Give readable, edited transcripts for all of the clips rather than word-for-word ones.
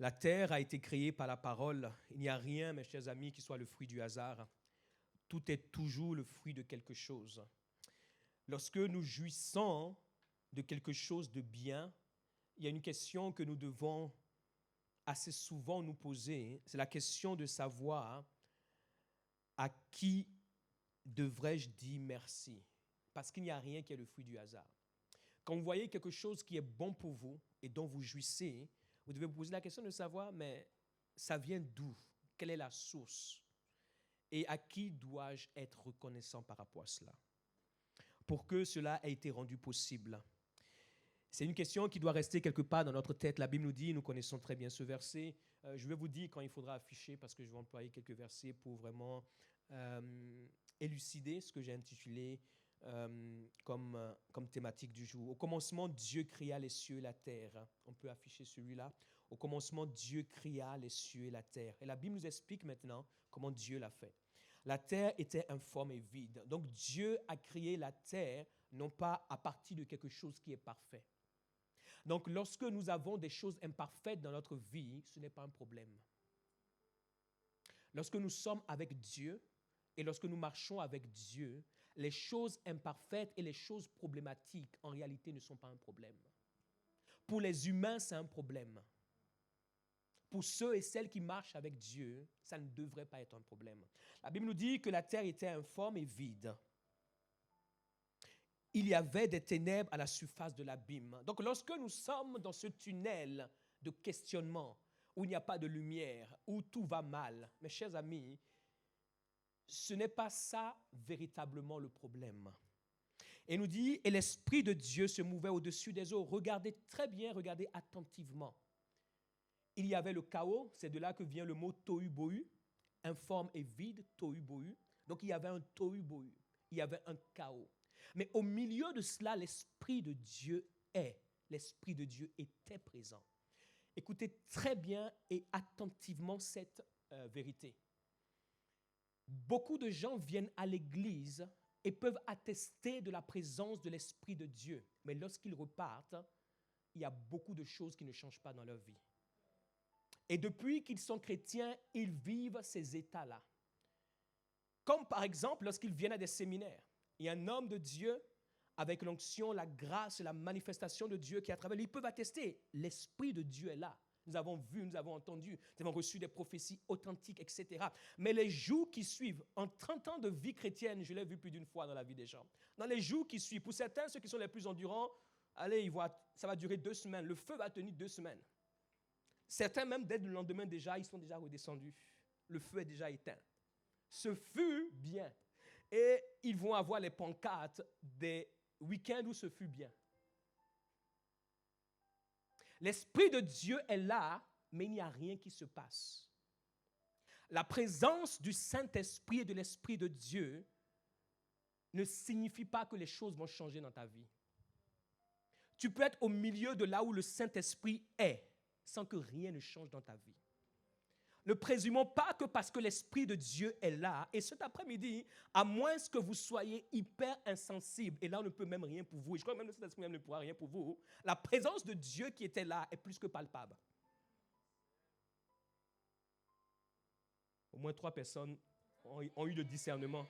La terre a été créée par la parole. Il n'y a rien, mes chers amis, qui soit le fruit du hasard. Tout est toujours le fruit de quelque chose. Lorsque nous jouissons de quelque chose de bien, il y a une question que nous devons assez souvent nous poser. C'est la question de savoir à qui devrais-je dire merci? Parce qu'il n'y a rien qui est le fruit du hasard. Quand vous voyez quelque chose qui est bon pour vous et dont vous jouissez, vous devez vous poser la question de savoir, mais ça vient d'où? Quelle est la source? Et à qui dois-je être reconnaissant par rapport à cela? Pour que cela ait été rendu possible. C'est une question qui doit rester quelque part dans notre tête. La Bible nous dit, nous connaissons très bien ce verset. Je vais vous dire quand il faudra afficher parce que je vais employer quelques versets pour vraiment élucider ce que j'ai intitulé comme thématique du jour. Au commencement, Dieu créa les cieux et la terre. On peut afficher celui-là. Au commencement, Dieu créa les cieux et la terre. Et la Bible nous explique maintenant comment Dieu l'a fait. La terre était informe et vide. Donc Dieu a créé la terre non pas à partir de quelque chose qui est parfait. Donc lorsque nous avons des choses imparfaites dans notre vie, ce n'est pas un problème. Lorsque nous sommes avec Dieu et lorsque nous marchons avec Dieu, les choses imparfaites et les choses problématiques en réalité ne sont pas un problème. Pour les humains, c'est un problème. Pour ceux et celles qui marchent avec Dieu, ça ne devrait pas être un problème. La Bible nous dit que la terre était informe et vide. Il y avait des ténèbres à la surface de l'abîme. Donc lorsque nous sommes dans ce tunnel de questionnement, où il n'y a pas de lumière, où tout va mal, mes chers amis, ce n'est pas ça véritablement le problème. Et nous dit, et l'Esprit de Dieu se mouvait au-dessus des eaux. Regardez très bien, regardez attentivement. Il y avait le chaos, c'est de là que vient le mot tohu-bohu, informe et vide, tohu-bohu. Donc il y avait un tohu-bohu, il y avait un chaos. Mais au milieu de cela, l'Esprit de Dieu l'Esprit de Dieu était présent. Écoutez très bien et attentivement cette vérité. Beaucoup de gens viennent à l'église et peuvent attester de la présence de l'Esprit de Dieu. Mais lorsqu'ils repartent, il y a beaucoup de choses qui ne changent pas dans leur vie. Et depuis qu'ils sont chrétiens, ils vivent ces états-là. Comme par exemple lorsqu'ils viennent à des séminaires. Il y a un homme de Dieu avec l'onction, la grâce et la manifestation de Dieu qui est à travers lui. Ils peuvent attester, l'Esprit de Dieu est là. Nous avons vu, nous avons entendu, nous avons reçu des prophéties authentiques, etc. Mais les jours qui suivent, en 30 ans de vie chrétienne, je l'ai vu plus d'une fois dans la vie des gens. Dans les jours qui suivent, pour certains, ceux qui sont les plus endurants, allez, ça va durer 2 semaines. Le feu va tenir 2 semaines. Certains, même dès le lendemain déjà, ils sont déjà redescendus. Le feu est déjà éteint. Ce fut bien. Et ils vont avoir les pancartes des week-ends où ce fut bien. L'Esprit de Dieu est là, mais il n'y a rien qui se passe. La présence du Saint-Esprit et de l'Esprit de Dieu ne signifie pas que les choses vont changer dans ta vie. Tu peux être au milieu de là où le Saint-Esprit est, sans que rien ne change dans ta vie. Ne présumons pas que parce que l'Esprit de Dieu est là, et cet après-midi, à moins que vous soyez hyper insensible, et là on ne peut même rien pour vous, et je crois que même le Saint-Esprit même ne pourra rien pour vous, la présence de Dieu qui était là est plus que palpable. Au moins 3 personnes ont eu le discernement.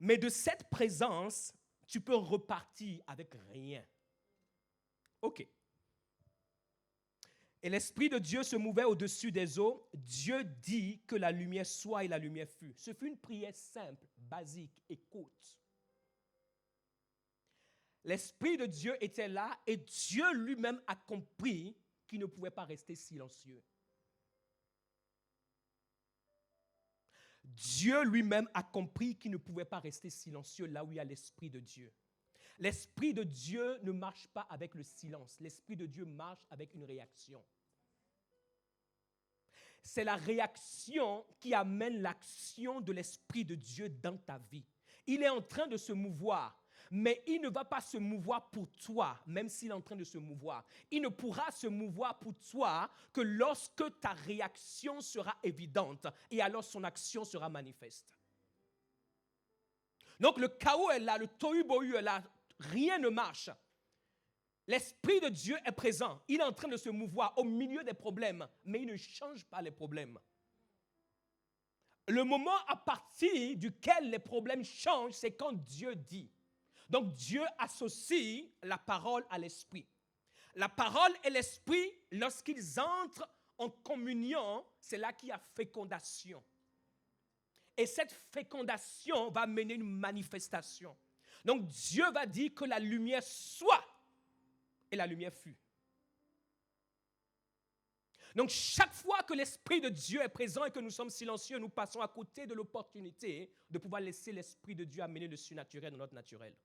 Mais de cette présence, tu peux repartir avec rien. OK. Et l'Esprit de Dieu se mouvait au-dessus des eaux. Dieu dit que la lumière soit et la lumière fut. Ce fut une prière simple, basique et courte. L'Esprit de Dieu était là et Dieu lui-même a compris qu'il ne pouvait pas rester silencieux. Dieu lui-même a compris qu'il ne pouvait pas rester silencieux là où il y a l'Esprit de Dieu. L'Esprit de Dieu ne marche pas avec le silence. L'Esprit de Dieu marche avec une réaction. C'est la réaction qui amène l'action de l'Esprit de Dieu dans ta vie. Il est en train de se mouvoir, mais il ne va pas se mouvoir pour toi, même s'il est en train de se mouvoir. Il ne pourra se mouvoir pour toi que lorsque ta réaction sera évidente et alors son action sera manifeste. Donc le chaos est là, le tohu-bohu est là, rien ne marche. L'Esprit de Dieu est présent. Il est en train de se mouvoir au milieu des problèmes, mais il ne change pas les problèmes. Le moment à partir duquel les problèmes changent, c'est quand Dieu dit. Donc Dieu associe la parole à l'Esprit. La parole et l'Esprit, lorsqu'ils entrent en communion, c'est là qu'il y a fécondation. Et cette fécondation va mener une manifestation. Donc Dieu va dire que la lumière soit, et la lumière fut. Donc chaque fois que l'Esprit de Dieu est présent et que nous sommes silencieux, nous passons à côté de l'opportunité de pouvoir laisser l'Esprit de Dieu amener le surnaturel dans notre naturel.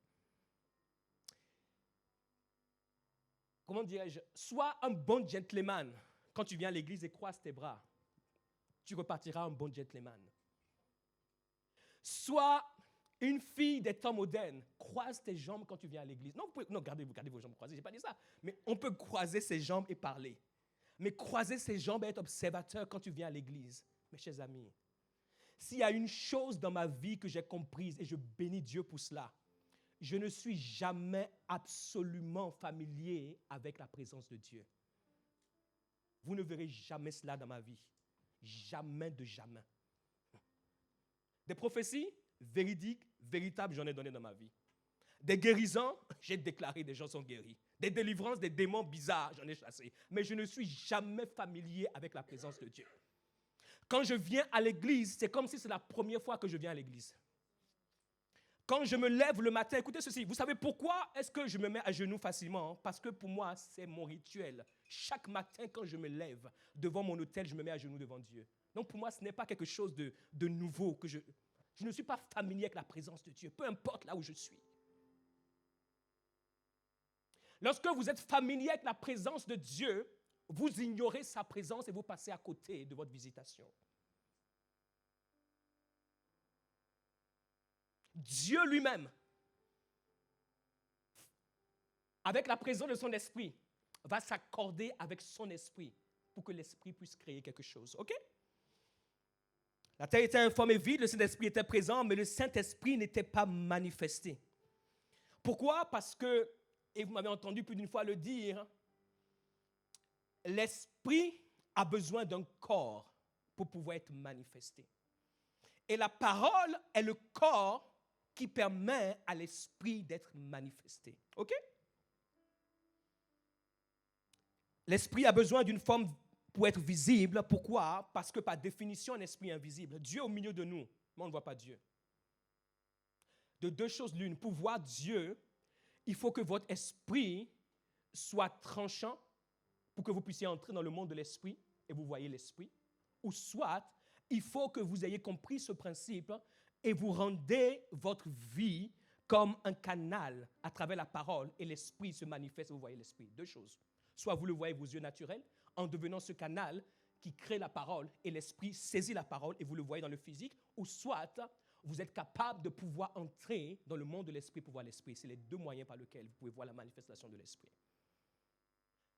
Comment dirais-je? Sois un bon gentleman. Quand tu viens à l'église et croise tes bras, tu repartiras un bon gentleman. Sois une fille des temps modernes. Croise tes jambes quand tu viens à l'église. Non, gardez vos jambes croisées, je n'ai pas dit ça. Mais on peut croiser ses jambes et parler. Mais croiser ses jambes et être observateur quand tu viens à l'église. Mes chers amis, s'il y a une chose dans ma vie que j'ai comprise, et je bénis Dieu pour cela, je ne suis jamais absolument familier avec la présence de Dieu. Vous ne verrez jamais cela dans ma vie. Jamais de jamais. Des prophéties véridiques, véritables, j'en ai donné dans ma vie. Des guérisons, j'ai déclaré des gens sont guéris. Des délivrances, des démons bizarres, j'en ai chassé. Mais je ne suis jamais familier avec la présence de Dieu. Quand je viens à l'église, c'est comme si c'est la première fois que je viens à l'église. Quand je me lève le matin, écoutez ceci, vous savez pourquoi est-ce que je me mets à genoux facilement? Parce que pour moi, c'est mon rituel. Chaque matin, quand je me lève devant mon autel, je me mets à genoux devant Dieu. Donc pour moi, ce n'est pas quelque chose de nouveau. Je ne suis pas familier avec la présence de Dieu, peu importe là où je suis. Lorsque vous êtes familier avec la présence de Dieu, vous ignorez sa présence et vous passez à côté de votre visitation. Dieu lui-même, avec la présence de son esprit, va s'accorder avec son esprit pour que l'esprit puisse créer quelque chose. OK? La terre était informe et vide, le Saint-Esprit était présent, mais le Saint-Esprit n'était pas manifesté. Pourquoi? Parce que, et vous m'avez entendu plus d'une fois le dire, l'esprit a besoin d'un corps pour pouvoir être manifesté. Et la parole est le corps qui permet à l'esprit d'être manifesté. OK? L'esprit a besoin d'une forme pour être visible. Pourquoi? Parce que par définition, un esprit est invisible. Dieu est au milieu de nous, mais on ne voit pas Dieu. De deux choses l'une. Pour voir Dieu, il faut que votre esprit soit tranchant pour que vous puissiez entrer dans le monde de l'esprit et vous voyez l'esprit. Ou soit, il faut que vous ayez compris ce principe et vous rendez votre vie comme un canal à travers la parole et l'esprit se manifeste et vous voyez l'esprit. Deux choses. Soit vous le voyez avec vos yeux naturels en devenant ce canal qui crée la parole et l'esprit saisit la parole et vous le voyez dans le physique, ou soit vous êtes capable de pouvoir entrer dans le monde de l'esprit pour voir l'esprit. C'est les deux moyens par lesquels vous pouvez voir la manifestation de l'esprit.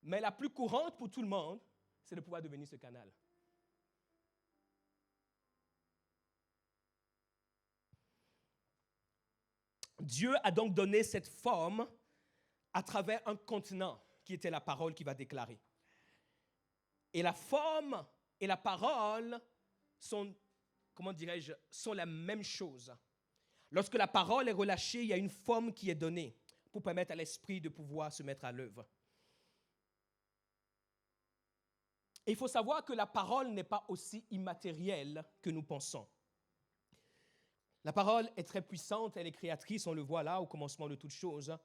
Mais la plus courante pour tout le monde, c'est de pouvoir devenir ce canal. Dieu a donc donné cette forme à travers un contenant qui était la parole qu'il va déclarer. Et la forme et la parole sont, comment dirais-je, sont la même chose. Lorsque la parole est relâchée, il y a une forme qui est donnée pour permettre à l'esprit de pouvoir se mettre à l'œuvre. Et il faut savoir que la parole n'est pas aussi immatérielle que nous pensons. La parole est très puissante, elle est créatrice, on le voit là au commencement de toutes choses.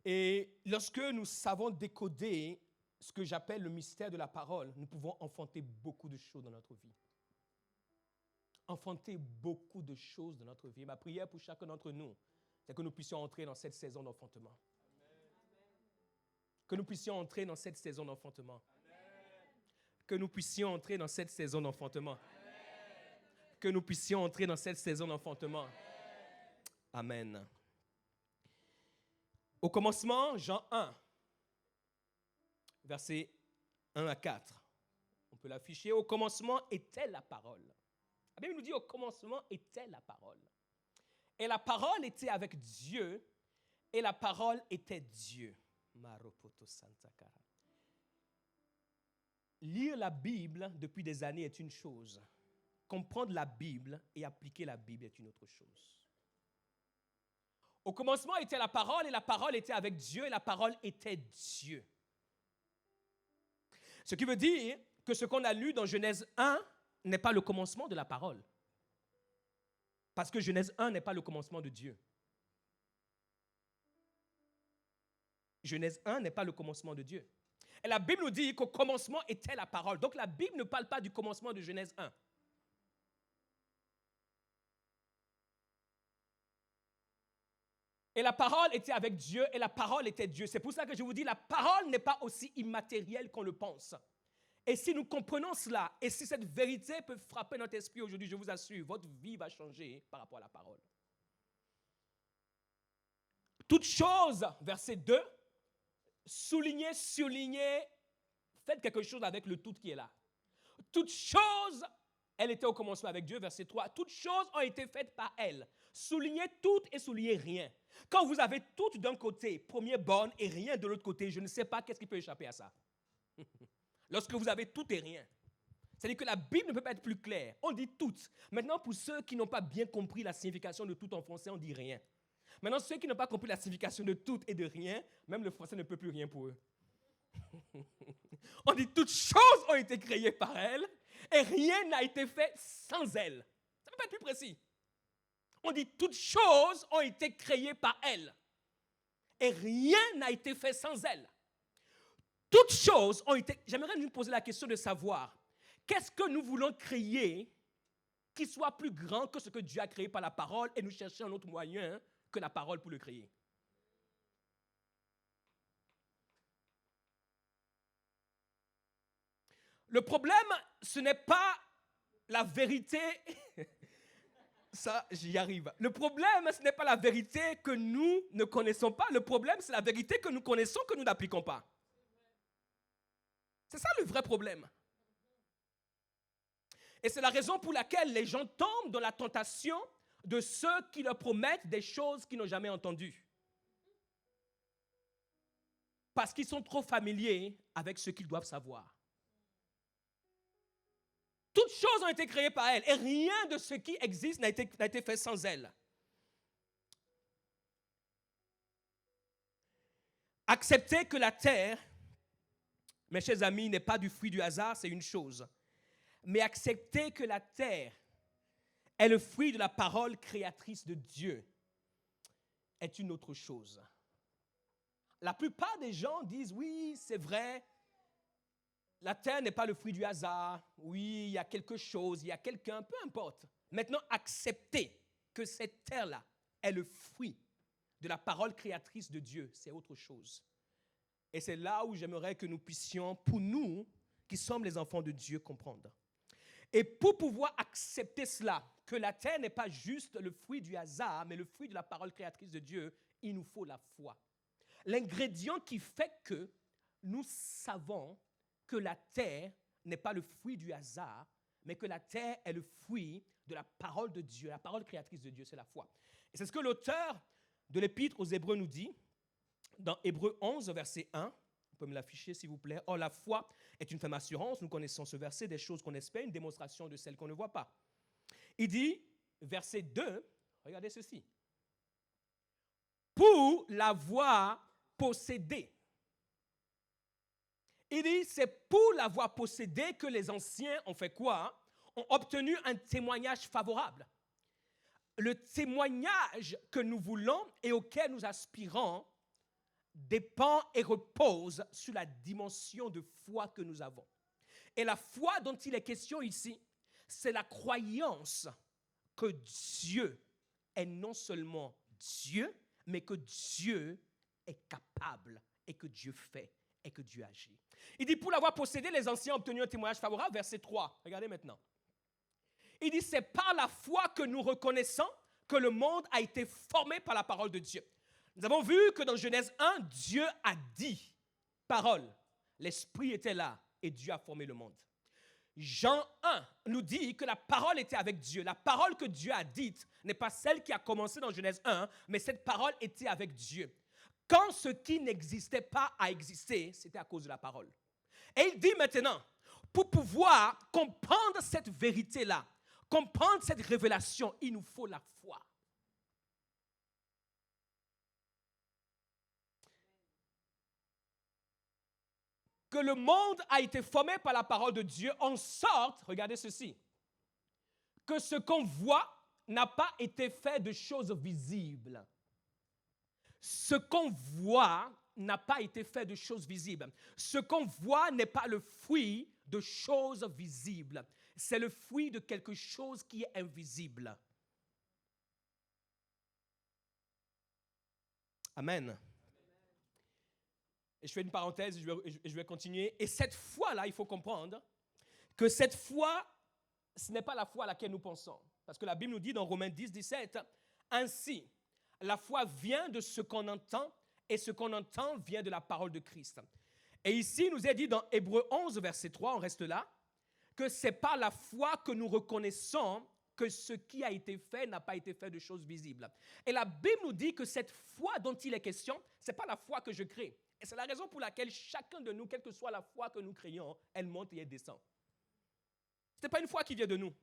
Et lorsque nous savons décoder ce que j'appelle le mystère de la parole, nous pouvons enfanter beaucoup de choses dans notre vie. Enfanter beaucoup de choses dans notre vie. Ma prière pour chacun d'entre nous, c'est que nous puissions entrer dans cette saison d'enfantement. Que nous puissions entrer dans cette saison d'enfantement. Que nous puissions entrer dans cette saison d'enfantement. Que nous puissions entrer dans cette saison d'enfantement. Amen. Au commencement, Jean 1, versets 1 à 4. On peut l'afficher. Au commencement était la parole. La Bible nous dit au commencement était la parole. Et la parole était avec Dieu et la parole était Dieu. Maropoto Santa Cara. Lire la Bible depuis des années est une chose. Comprendre la Bible et appliquer la Bible est une autre chose. Au commencement était la parole et la parole était avec Dieu et la parole était Dieu. Ce qui veut dire que ce qu'on a lu dans Genèse 1 n'est pas le commencement de la parole. Parce que Genèse 1 n'est pas le commencement de Dieu. Genèse 1 n'est pas le commencement de Dieu. Et la Bible nous dit qu'au commencement était la parole. Donc la Bible ne parle pas du commencement de Genèse 1. Et la parole était avec Dieu et la parole était Dieu. C'est pour ça que je vous dis, la parole n'est pas aussi immatérielle qu'on le pense. Et si nous comprenons cela, et si cette vérité peut frapper notre esprit aujourd'hui, je vous assure, votre vie va changer par rapport à la parole. Toute chose, verset 2, soulignez, surlignez, faites quelque chose avec le tout qui est là. Toute chose, elle était au commencement avec Dieu, verset 3. Toutes choses ont été faites par elle. Soulignez toutes et soulignez rien. Quand vous avez toutes d'un côté, première borne, et rien de l'autre côté, je ne sais pas qu'est-ce qui peut échapper à ça. Lorsque vous avez tout et rien. C'est-à-dire que la Bible ne peut pas être plus claire. On dit toutes. Maintenant, pour ceux qui n'ont pas bien compris la signification de tout en français, on dit rien. Maintenant, ceux qui n'ont pas compris la signification de tout et de rien, même le français ne peut plus rien pour eux. On dit toutes choses ont été créées par elle et rien n'a été fait sans elle. Ça ne peut pas être plus précis. On dit toutes choses ont été créées par elle et rien n'a été fait sans elle. Toutes choses ont été... J'aimerais nous poser la question de savoir qu'est-ce que nous voulons créer qui soit plus grand que ce que Dieu a créé par la parole et nous chercher un autre moyen que la parole pour le créer. Le problème, ce n'est pas la vérité. Ça, j'y arrive. Le problème, ce n'est pas la vérité que nous ne connaissons pas. Le problème, c'est la vérité que nous connaissons que nous n'appliquons pas. C'est ça le vrai problème. Et c'est la raison pour laquelle les gens tombent dans la tentation de ceux qui leur promettent des choses qu'ils n'ont jamais entendues. Parce qu'ils sont trop familiers avec ce qu'ils doivent savoir. Toutes choses ont été créées par elle et rien de ce qui existe n'a été fait sans elle. Accepter que la terre, mes chers amis, n'est pas du fruit du hasard, c'est une chose. Mais accepter que la terre est le fruit de la parole créatrice de Dieu est une autre chose. La plupart des gens disent, oui, c'est vrai, la terre n'est pas le fruit du hasard. Oui, il y a quelque chose, il y a quelqu'un, peu importe. Maintenant, accepter que cette terre-là est le fruit de la parole créatrice de Dieu, c'est autre chose. Et c'est là où j'aimerais que nous puissions, pour nous, qui sommes les enfants de Dieu, comprendre. Et pour pouvoir accepter cela, que la terre n'est pas juste le fruit du hasard, mais le fruit de la parole créatrice de Dieu, il nous faut la foi. L'ingrédient qui fait que nous savons que la terre n'est pas le fruit du hasard, mais que la terre est le fruit de la parole de Dieu, la parole créatrice de Dieu, c'est la foi. Et c'est ce que l'auteur de l'Épître aux Hébreux nous dit, dans Hébreux 11, verset 1, on peut me l'afficher s'il vous plaît. « Or, la foi est une ferme assurance, nous connaissons ce verset, des choses qu'on espère, une démonstration de celles qu'on ne voit pas. » Il dit, verset 2, regardez ceci. « Pour l'avoir possédé. » Il dit, c'est pour l'avoir possédé que les anciens ont fait quoi? Ont obtenu un témoignage favorable. Le témoignage que nous voulons et auquel nous aspirons dépend et repose sur la dimension de foi que nous avons. Et la foi dont il est question ici, c'est la croyance que Dieu est non seulement Dieu, mais que Dieu est capable et que Dieu fait et que Dieu agit. Il dit, pour l'avoir possédé, les anciens ont obtenu un témoignage favorable, verset 3. Regardez maintenant. Il dit, c'est par la foi que nous reconnaissons que le monde a été formé par la parole de Dieu. Nous avons vu que dans Genèse 1, Dieu a dit, parole, l'Esprit était là et Dieu a formé le monde. Jean 1 nous dit que la parole était avec Dieu. La parole que Dieu a dite n'est pas celle qui a commencé dans Genèse 1, mais cette parole était avec Dieu. Quand ce qui n'existait pas a existé, c'était à cause de la parole. Et il dit maintenant, pour pouvoir comprendre cette vérité-là, comprendre cette révélation, il nous faut la foi. Que le monde a été formé par la parole de Dieu en sorte, regardez ceci, que ce qu'on voit n'a pas été fait de choses visibles. Ce qu'on voit n'a pas été fait de choses visibles. Ce qu'on voit n'est pas le fruit de choses visibles. C'est le fruit de quelque chose qui est invisible. Amen. Et je fais une parenthèse, je vais continuer. Et cette foi-là, il faut comprendre que cette foi, ce n'est pas la foi à laquelle nous pensons. Parce que la Bible nous dit dans Romains 10, 17, « Ainsi, la foi vient de ce qu'on entend, et ce qu'on entend vient de la parole de Christ. » Et ici, il nous est dit dans Hébreux 11, verset 3, on reste là, que c'est par la foi que nous reconnaissons que ce qui a été fait n'a pas été fait de choses visibles. Et la Bible nous dit que cette foi dont il est question, ce n'est pas la foi que je crée. Et c'est la raison pour laquelle chacun de nous, quelle que soit la foi que nous créons, elle monte et elle descend. Ce n'est pas une foi qui vient de nous.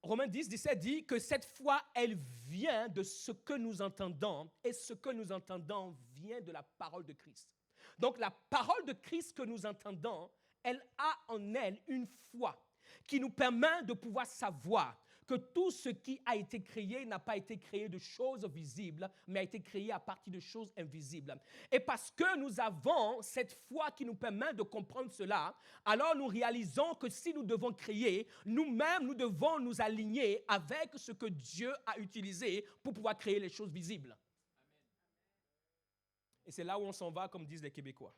Romains 10, 17 dit que cette foi, elle vient de ce que nous entendons, et ce que nous entendons vient de la parole de Christ. Donc la parole de Christ que nous entendons, elle a en elle une foi qui nous permet de pouvoir savoir que tout ce qui a été créé n'a pas été créé de choses visibles, mais a été créé à partir de choses invisibles. Et parce que nous avons cette foi qui nous permet de comprendre cela, alors nous réalisons que si nous devons créer, nous-mêmes, nous devons nous aligner avec ce que Dieu a utilisé pour pouvoir créer les choses visibles. Et c'est là où on s'en va, comme disent les Québécois.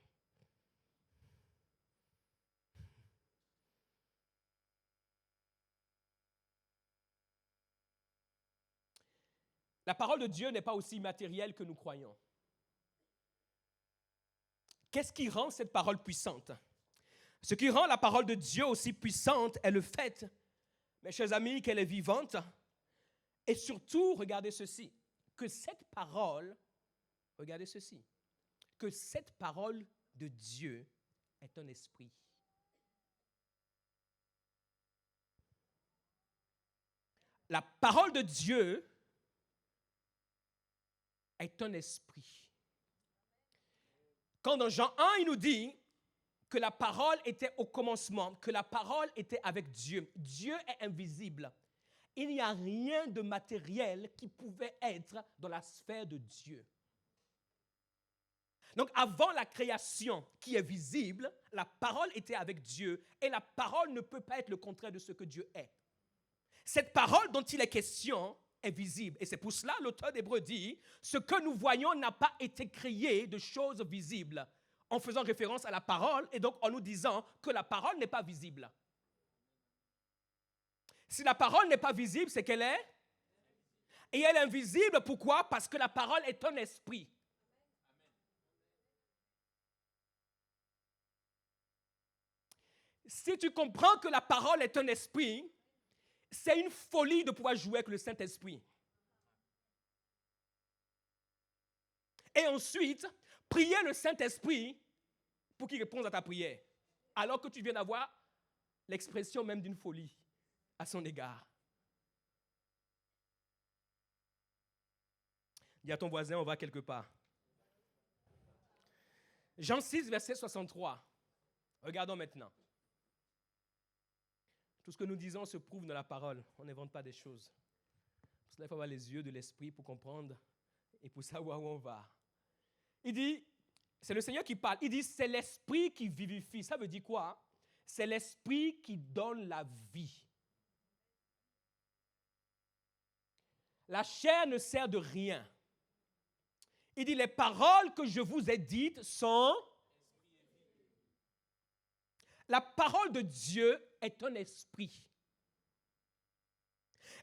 La parole de Dieu n'est pas aussi matérielle que nous croyons. Qu'est-ce qui rend cette parole puissante? Ce qui rend la parole de Dieu aussi puissante est le fait, mes chers amis, qu'elle est vivante. Et surtout, regardez ceci, que cette parole, regardez ceci, que cette parole de Dieu est un esprit. La parole de Dieu est un esprit. Quand dans Jean 1, il nous dit que la parole était au commencement, que la parole était avec Dieu. Dieu est invisible. Il n'y a rien de matériel qui pouvait être dans la sphère de Dieu. Donc avant la création qui est visible, la parole était avec Dieu et la parole ne peut pas être le contraire de ce que Dieu est. Cette parole dont il est question est visible. Et c'est pour cela l'auteur d'Hébreux dit, ce que nous voyons n'a pas été créé de choses visibles, en faisant référence à la parole et donc en nous disant que la parole n'est pas visible. Si la parole n'est pas visible, c'est qu'elle est. Et elle est invisible, pourquoi? Parce que la parole est un esprit. Si tu comprends que la parole est un esprit, c'est une folie de pouvoir jouer avec le Saint-Esprit. Et ensuite, prier le Saint-Esprit pour qu'il réponde à ta prière. Alors que tu viens d'avoir l'expression même d'une folie à son égard. Dis à ton voisin, on va quelque part. Jean 6, verset 63. Regardons maintenant. Tout ce que nous disons se prouve dans la parole. On n'invente pas des choses. Pour cela, il faut avoir les yeux de l'esprit pour comprendre et pour savoir où on va. Il dit, c'est le Seigneur qui parle. Il dit, c'est l'esprit qui vivifie. Ça veut dire quoi? C'est l'esprit qui donne la vie. La chair ne sert de rien. Il dit, les paroles que je vous ai dites sont... La parole de Dieu est un esprit.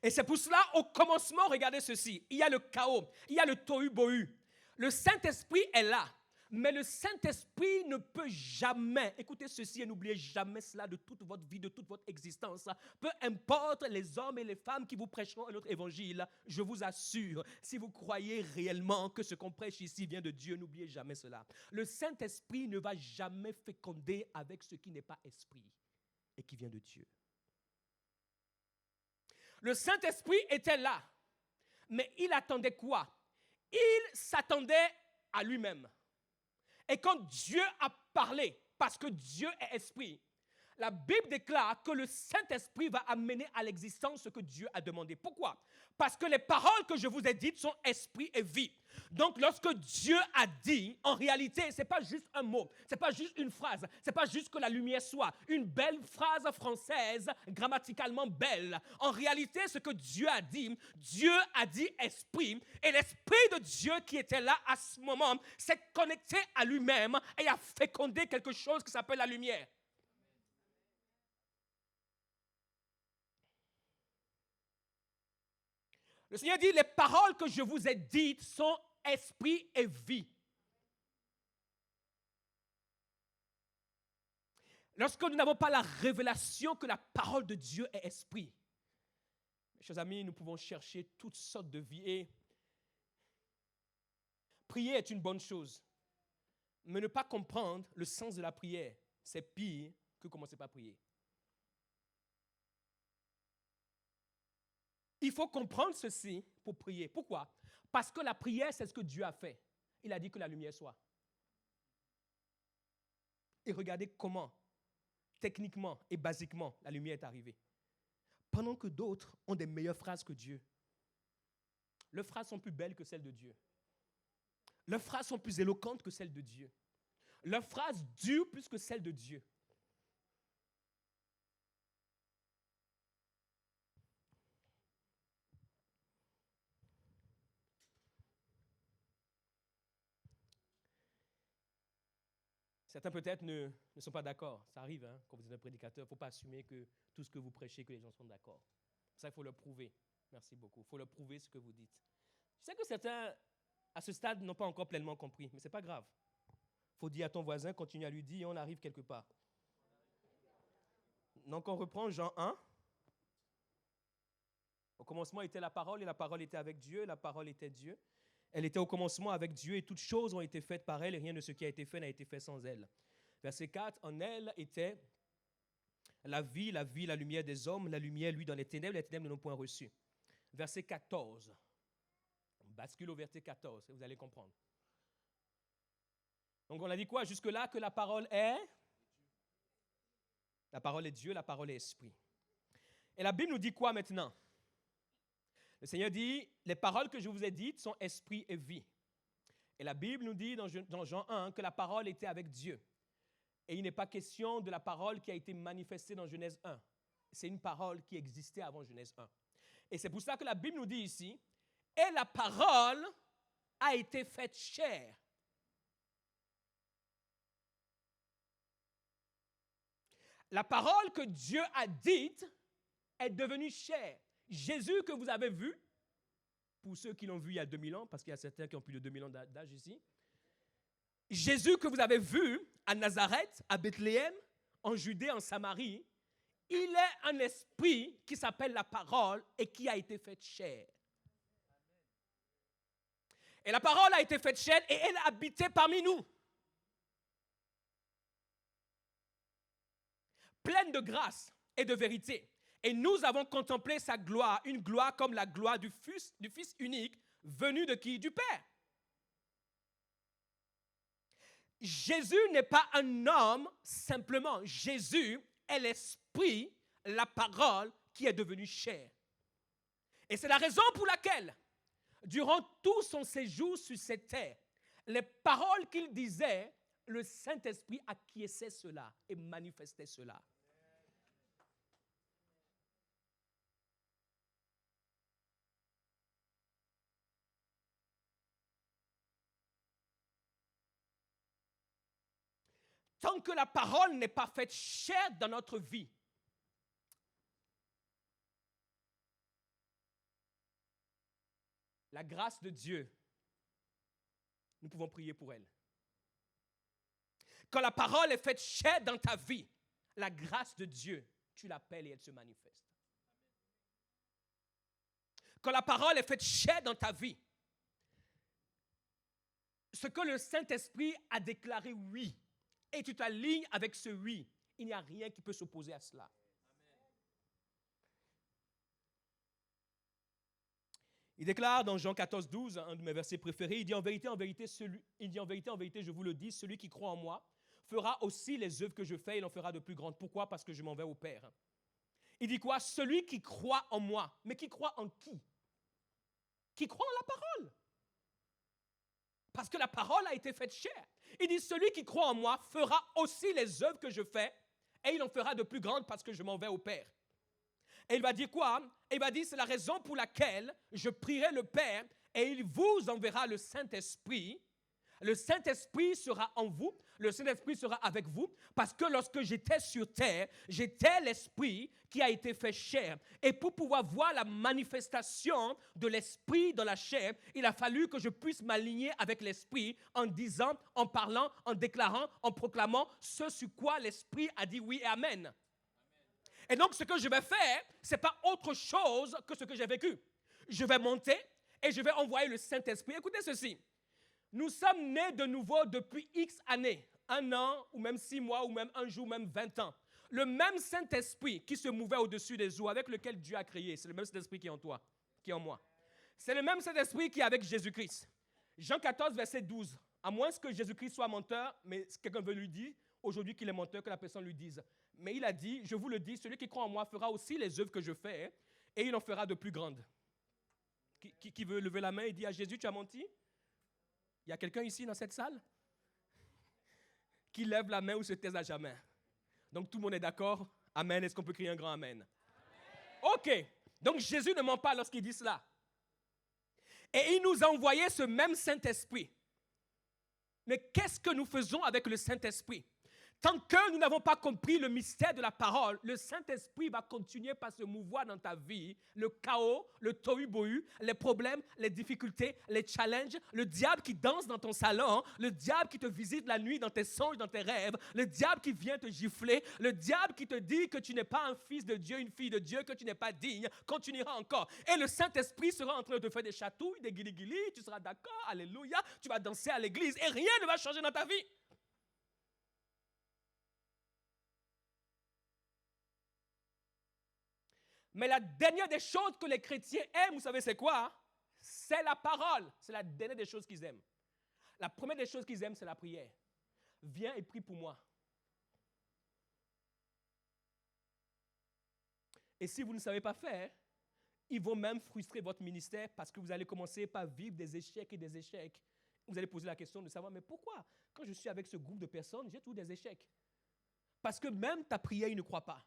Et c'est pour cela, au commencement, regardez ceci, il y a le chaos, il y a le tohu-bohu. Le Saint-Esprit est là. Mais le Saint-Esprit ne peut jamais, écoutez ceci et n'oubliez jamais cela de toute votre vie, de toute votre existence, peu importe les hommes et les femmes qui vous prêcheront un autre évangile, je vous assure, si vous croyez réellement que ce qu'on prêche ici vient de Dieu, n'oubliez jamais cela. Le Saint-Esprit ne va jamais féconder avec ce qui n'est pas esprit et qui vient de Dieu. Le Saint-Esprit était là, mais il attendait quoi? Il s'attendait à lui-même. Et quand Dieu a parlé, parce que Dieu est esprit, la Bible déclare que le Saint-Esprit va amener à l'existence ce que Dieu a demandé. Pourquoi? Parce que les paroles que je vous ai dites sont esprit et vie. Donc lorsque Dieu a dit, en réalité, ce n'est pas juste un mot, ce n'est pas juste une phrase, ce n'est pas juste que la lumière soit une belle phrase française, grammaticalement belle. En réalité, ce que Dieu a dit esprit, et l'esprit de Dieu qui était là à ce moment s'est connecté à lui-même et a fécondé quelque chose qui s'appelle la lumière. Le Seigneur dit, les paroles que je vous ai dites sont esprit et vie. Lorsque nous n'avons pas la révélation que la parole de Dieu est esprit, mes chers amis, nous pouvons chercher toutes sortes de vies. Et prier est une bonne chose, mais ne pas comprendre le sens de la prière, c'est pire que commencer par prier. Il faut comprendre ceci pour prier. Pourquoi? Parce que la prière, c'est ce que Dieu a fait. Il a dit que la lumière soit. Et regardez comment, techniquement et basiquement, la lumière est arrivée. Pendant que d'autres ont des meilleures phrases que Dieu. Leurs phrases sont plus belles que celles de Dieu. Leurs phrases sont plus éloquentes que celles de Dieu. Leurs phrases durent plus que celles de Dieu. Certains peut-être ne sont pas d'accord. Ça arrive, hein, quand vous êtes un prédicateur. Il ne faut pas assumer que tout ce que vous prêchez, que les gens sont d'accord. Ça, il faut le prouver. Merci beaucoup. Il faut le prouver ce que vous dites. Je sais que certains, à ce stade, n'ont pas encore pleinement compris, mais ce n'est pas grave. Il faut dire à ton voisin, continue à lui dire, et on arrive quelque part. Donc on reprend Jean 1. Au commencement était la parole, et la parole était avec Dieu, et la parole était Dieu. Elle était au commencement avec Dieu, et toutes choses ont été faites par elle, et rien de ce qui a été fait n'a été fait sans elle. Verset 4, en elle était la vie, la lumière des hommes, la lumière, lui, dans les ténèbres ne l'ont point reçu. Verset 14. On bascule au verset 14, et vous allez comprendre. Donc on a dit quoi jusque-là? Que la parole est? La parole est Dieu, la parole est esprit. Et la Bible nous dit quoi maintenant? Le Seigneur dit, les paroles que je vous ai dites sont esprit et vie. Et la Bible nous dit dans Jean 1 que la parole était avec Dieu. Et il n'est pas question de la parole qui a été manifestée dans Genèse 1. C'est une parole qui existait avant Genèse 1. Et c'est pour ça que la Bible nous dit ici, et la parole a été faite chair. La parole que Dieu a dite est devenue chair. Jésus que vous avez vu, pour ceux qui l'ont vu il y a 2000 ans, parce qu'il y a certains qui ont plus de 2000 ans d'âge ici, Jésus que vous avez vu à Nazareth, à Bethléem, en Judée, en Samarie, il est un esprit qui s'appelle la parole et qui a été faite chair. Et la parole a été faite chair et elle habitait parmi nous. Pleine de grâce et de vérité. Et nous avons contemplé sa gloire, une gloire comme la gloire du Fils unique, venu de qui? Du Père. Jésus n'est pas un homme simplement. Jésus est l'esprit, la parole qui est devenue chair. Et c'est la raison pour laquelle, durant tout son séjour sur cette terre, les paroles qu'il disait, le Saint-Esprit acquiesçait cela et manifestait cela. Tant que la parole n'est pas faite chair dans notre vie, la grâce de Dieu, nous pouvons prier pour elle. Quand la parole est faite chair dans ta vie, la grâce de Dieu, tu l'appelles et elle se manifeste. Quand la parole est faite chair dans ta vie, ce que le Saint-Esprit a déclaré oui, et tu t'alignes avec ce oui, il n'y a rien qui peut s'opposer à cela. Il déclare dans Jean 14, 12, un de mes versets préférés, il dit en vérité, en vérité, je vous le dis, celui qui croit en moi fera aussi les œuvres que je fais, il en fera de plus grandes. Pourquoi? Parce que je m'en vais au Père. Il dit quoi? Celui qui croit en moi. Mais qui croit en qui? Qui croit en la parole. Parce que la parole a été faite chair. Il dit, celui qui croit en moi fera aussi les œuvres que je fais, et il en fera de plus grandes parce que je m'en vais au Père. Et il va dire quoi? Il va dire, c'est la raison pour laquelle je prierai le Père, et il vous enverra le Saint-Esprit. Le Saint-Esprit sera en vous, le Saint-Esprit sera avec vous, parce que lorsque j'étais sur terre, j'étais l'Esprit qui a été fait chair. Et pour pouvoir voir la manifestation de l'Esprit dans la chair, il a fallu que je puisse m'aligner avec l'Esprit en disant, en parlant, en déclarant, en proclamant ce sur quoi l'Esprit a dit oui et amen. Et donc, ce que je vais faire, ce n'est pas autre chose que ce que j'ai vécu. Je vais monter et je vais envoyer le Saint-Esprit. Écoutez ceci. Nous sommes nés de nouveau depuis X années, 1 an, ou même 6 mois, ou même 1 jour, ou même 20 ans. Le même Saint-Esprit qui se mouvait au-dessus des eaux, avec lequel Dieu a créé, c'est le même Saint-Esprit qui est en toi, qui est en moi. C'est le même Saint-Esprit qui est avec Jésus-Christ. Jean 14, verset 12. À moins que Jésus-Christ soit menteur, mais quelqu'un veut lui dire, aujourd'hui qu'il est menteur, que la personne lui dise. Mais il a dit, je vous le dis, celui qui croit en moi fera aussi les œuvres que je fais, et il en fera de plus grandes. Qui veut lever la main et dire à Jésus, tu as menti? Il y a quelqu'un ici dans cette salle qui lève la main ou se taise à jamais. Donc tout le monde est d'accord? Amen. Est-ce qu'on peut crier un grand amen? Amen. OK. Donc Jésus ne ment pas lorsqu'il dit cela. Et il nous a envoyé ce même Saint-Esprit. Mais qu'est-ce que nous faisons avec le Saint-Esprit? Tant que nous n'avons pas compris le mystère de la parole, le Saint-Esprit va continuer par se mouvoir dans ta vie. Le chaos, le tohu-bohu, les problèmes, les difficultés, les challenges, le diable qui danse dans ton salon, le diable qui te visite la nuit dans tes songes, dans tes rêves, le diable qui vient te gifler, le diable qui te dit que tu n'es pas un fils de Dieu, une fille de Dieu, que tu n'es pas digne, continuera encore. Et le Saint-Esprit sera en train de te faire des chatouilles, des guili-guili, tu seras d'accord, alléluia, tu vas danser à l'église et rien ne va changer dans ta vie. Mais la dernière des choses que les chrétiens aiment, vous savez c'est quoi? C'est la parole. C'est la dernière des choses qu'ils aiment. La première des choses qu'ils aiment, c'est la prière. Viens et prie pour moi. Et si vous ne savez pas faire, ils vont même frustrer votre ministère parce que vous allez commencer par vivre des échecs et des échecs. Vous allez poser la question de savoir, mais pourquoi? Quand je suis avec ce groupe de personnes, j'ai toujours des échecs. Parce que même ta prière, ils ne croient pas.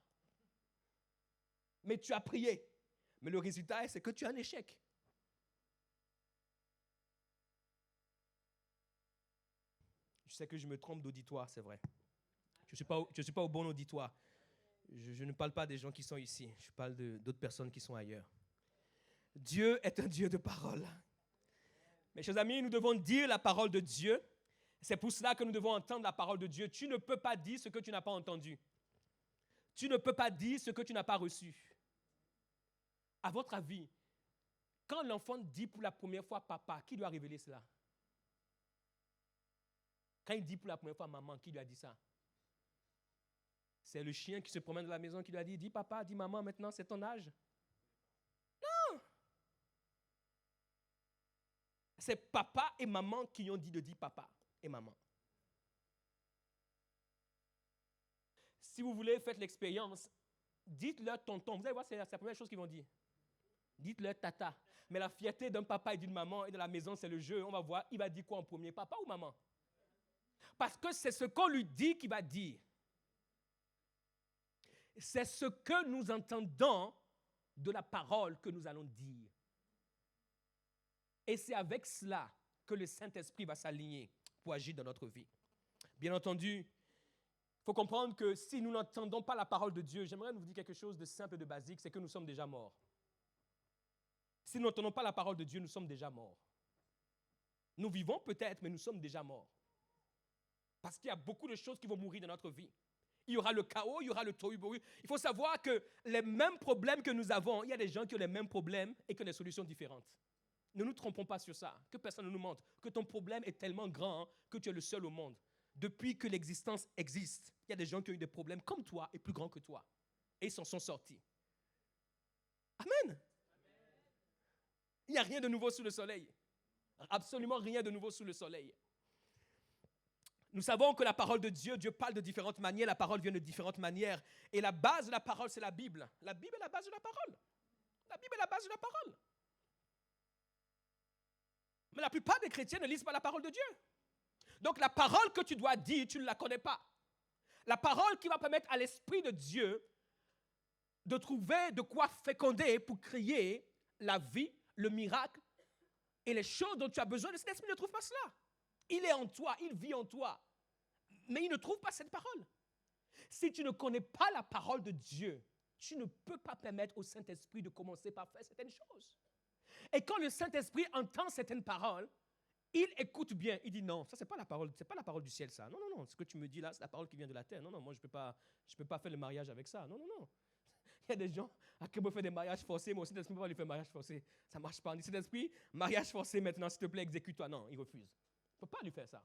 Mais tu as prié. Mais le résultat, c'est que tu as un échec. Je sais que je me trompe d'auditoire, c'est vrai. Je ne suis pas au bon auditoire. Je ne parle pas des gens qui sont ici. Je parle d'autres personnes qui sont ailleurs. Dieu est un Dieu de parole. Mes chers amis, nous devons dire la parole de Dieu. C'est pour cela que nous devons entendre la parole de Dieu. Tu ne peux pas dire ce que tu n'as pas entendu. Tu ne peux pas dire ce que tu n'as pas reçu. À votre avis, quand l'enfant dit pour la première fois papa, qui doit révéler cela? Quand il dit pour la première fois maman, qui lui a dit ça? C'est le chien qui se promène dans la maison qui lui a dit, dis papa, dis maman, maintenant c'est ton âge. Non! C'est papa et maman qui ont dit de dire papa et maman. Si vous voulez, faites l'expérience. Dites-leur tonton. Vous allez voir, c'est la première chose qu'ils vont dire. Dites-leur tata. Mais la fierté d'un papa et d'une maman et de la maison, c'est le jeu. On va voir, il va dire quoi en premier, papa ou maman? Parce que c'est ce qu'on lui dit qu'il va dire. C'est ce que nous entendons de la parole que nous allons dire. Et c'est avec cela que le Saint-Esprit va s'aligner pour agir dans notre vie. Bien entendu, il faut comprendre que si nous n'entendons pas la parole de Dieu, j'aimerais vous dire quelque chose de simple et de basique, c'est que nous sommes déjà morts. Si nous n'entendons pas la parole de Dieu, nous sommes déjà morts. Nous vivons peut-être, mais nous sommes déjà morts. Parce qu'il y a beaucoup de choses qui vont mourir dans notre vie. Il y aura le chaos, il y aura le tohu-bohu. Il faut savoir que les mêmes problèmes que nous avons, il y a des gens qui ont les mêmes problèmes et qui ont des solutions différentes. Ne nous trompons pas sur ça. Que personne ne nous montre que ton problème est tellement grand que tu es le seul au monde. Depuis que l'existence existe, il y a des gens qui ont eu des problèmes comme toi et plus grands que toi. Et ils s'en sont sortis. Amen. Il n'y a rien de nouveau sous le soleil. Absolument rien de nouveau sous le soleil. Nous savons que la parole de Dieu, Dieu parle de différentes manières, la parole vient de différentes manières. Et la base de la parole, c'est la Bible. La Bible est la base de la parole. La Bible est la base de la parole. Mais la plupart des chrétiens ne lisent pas la parole de Dieu. Donc la parole que tu dois dire, tu ne la connais pas. La parole qui va permettre à l'Esprit de Dieu de trouver de quoi féconder pour créer la vie, le miracle et les choses dont tu as besoin. Le Saint-Esprit ne trouve pas cela. Il est en toi, il vit en toi. Mais il ne trouve pas cette parole. Si tu ne connais pas la parole de Dieu, tu ne peux pas permettre au Saint-Esprit de commencer par faire certaines choses. Et quand le Saint-Esprit entend certaines paroles, il écoute bien. Il dit non, ça c'est pas la parole du ciel ça. Non, non, non, ce que tu me dis là, c'est la parole qui vient de la terre. Non, non, moi je peux pas faire le mariage avec ça. Non, non, non. Il y a des gens qui peuvent faire des mariages forcés, mais aussi Saint-Esprit ne peut pas lui faire mariage forcé. Ça ne marche pas. On dit Saint-Esprit, mariage forcé maintenant, s'il te plaît, exécute-toi. Non, il refuse. Il ne peut pas lui faire ça.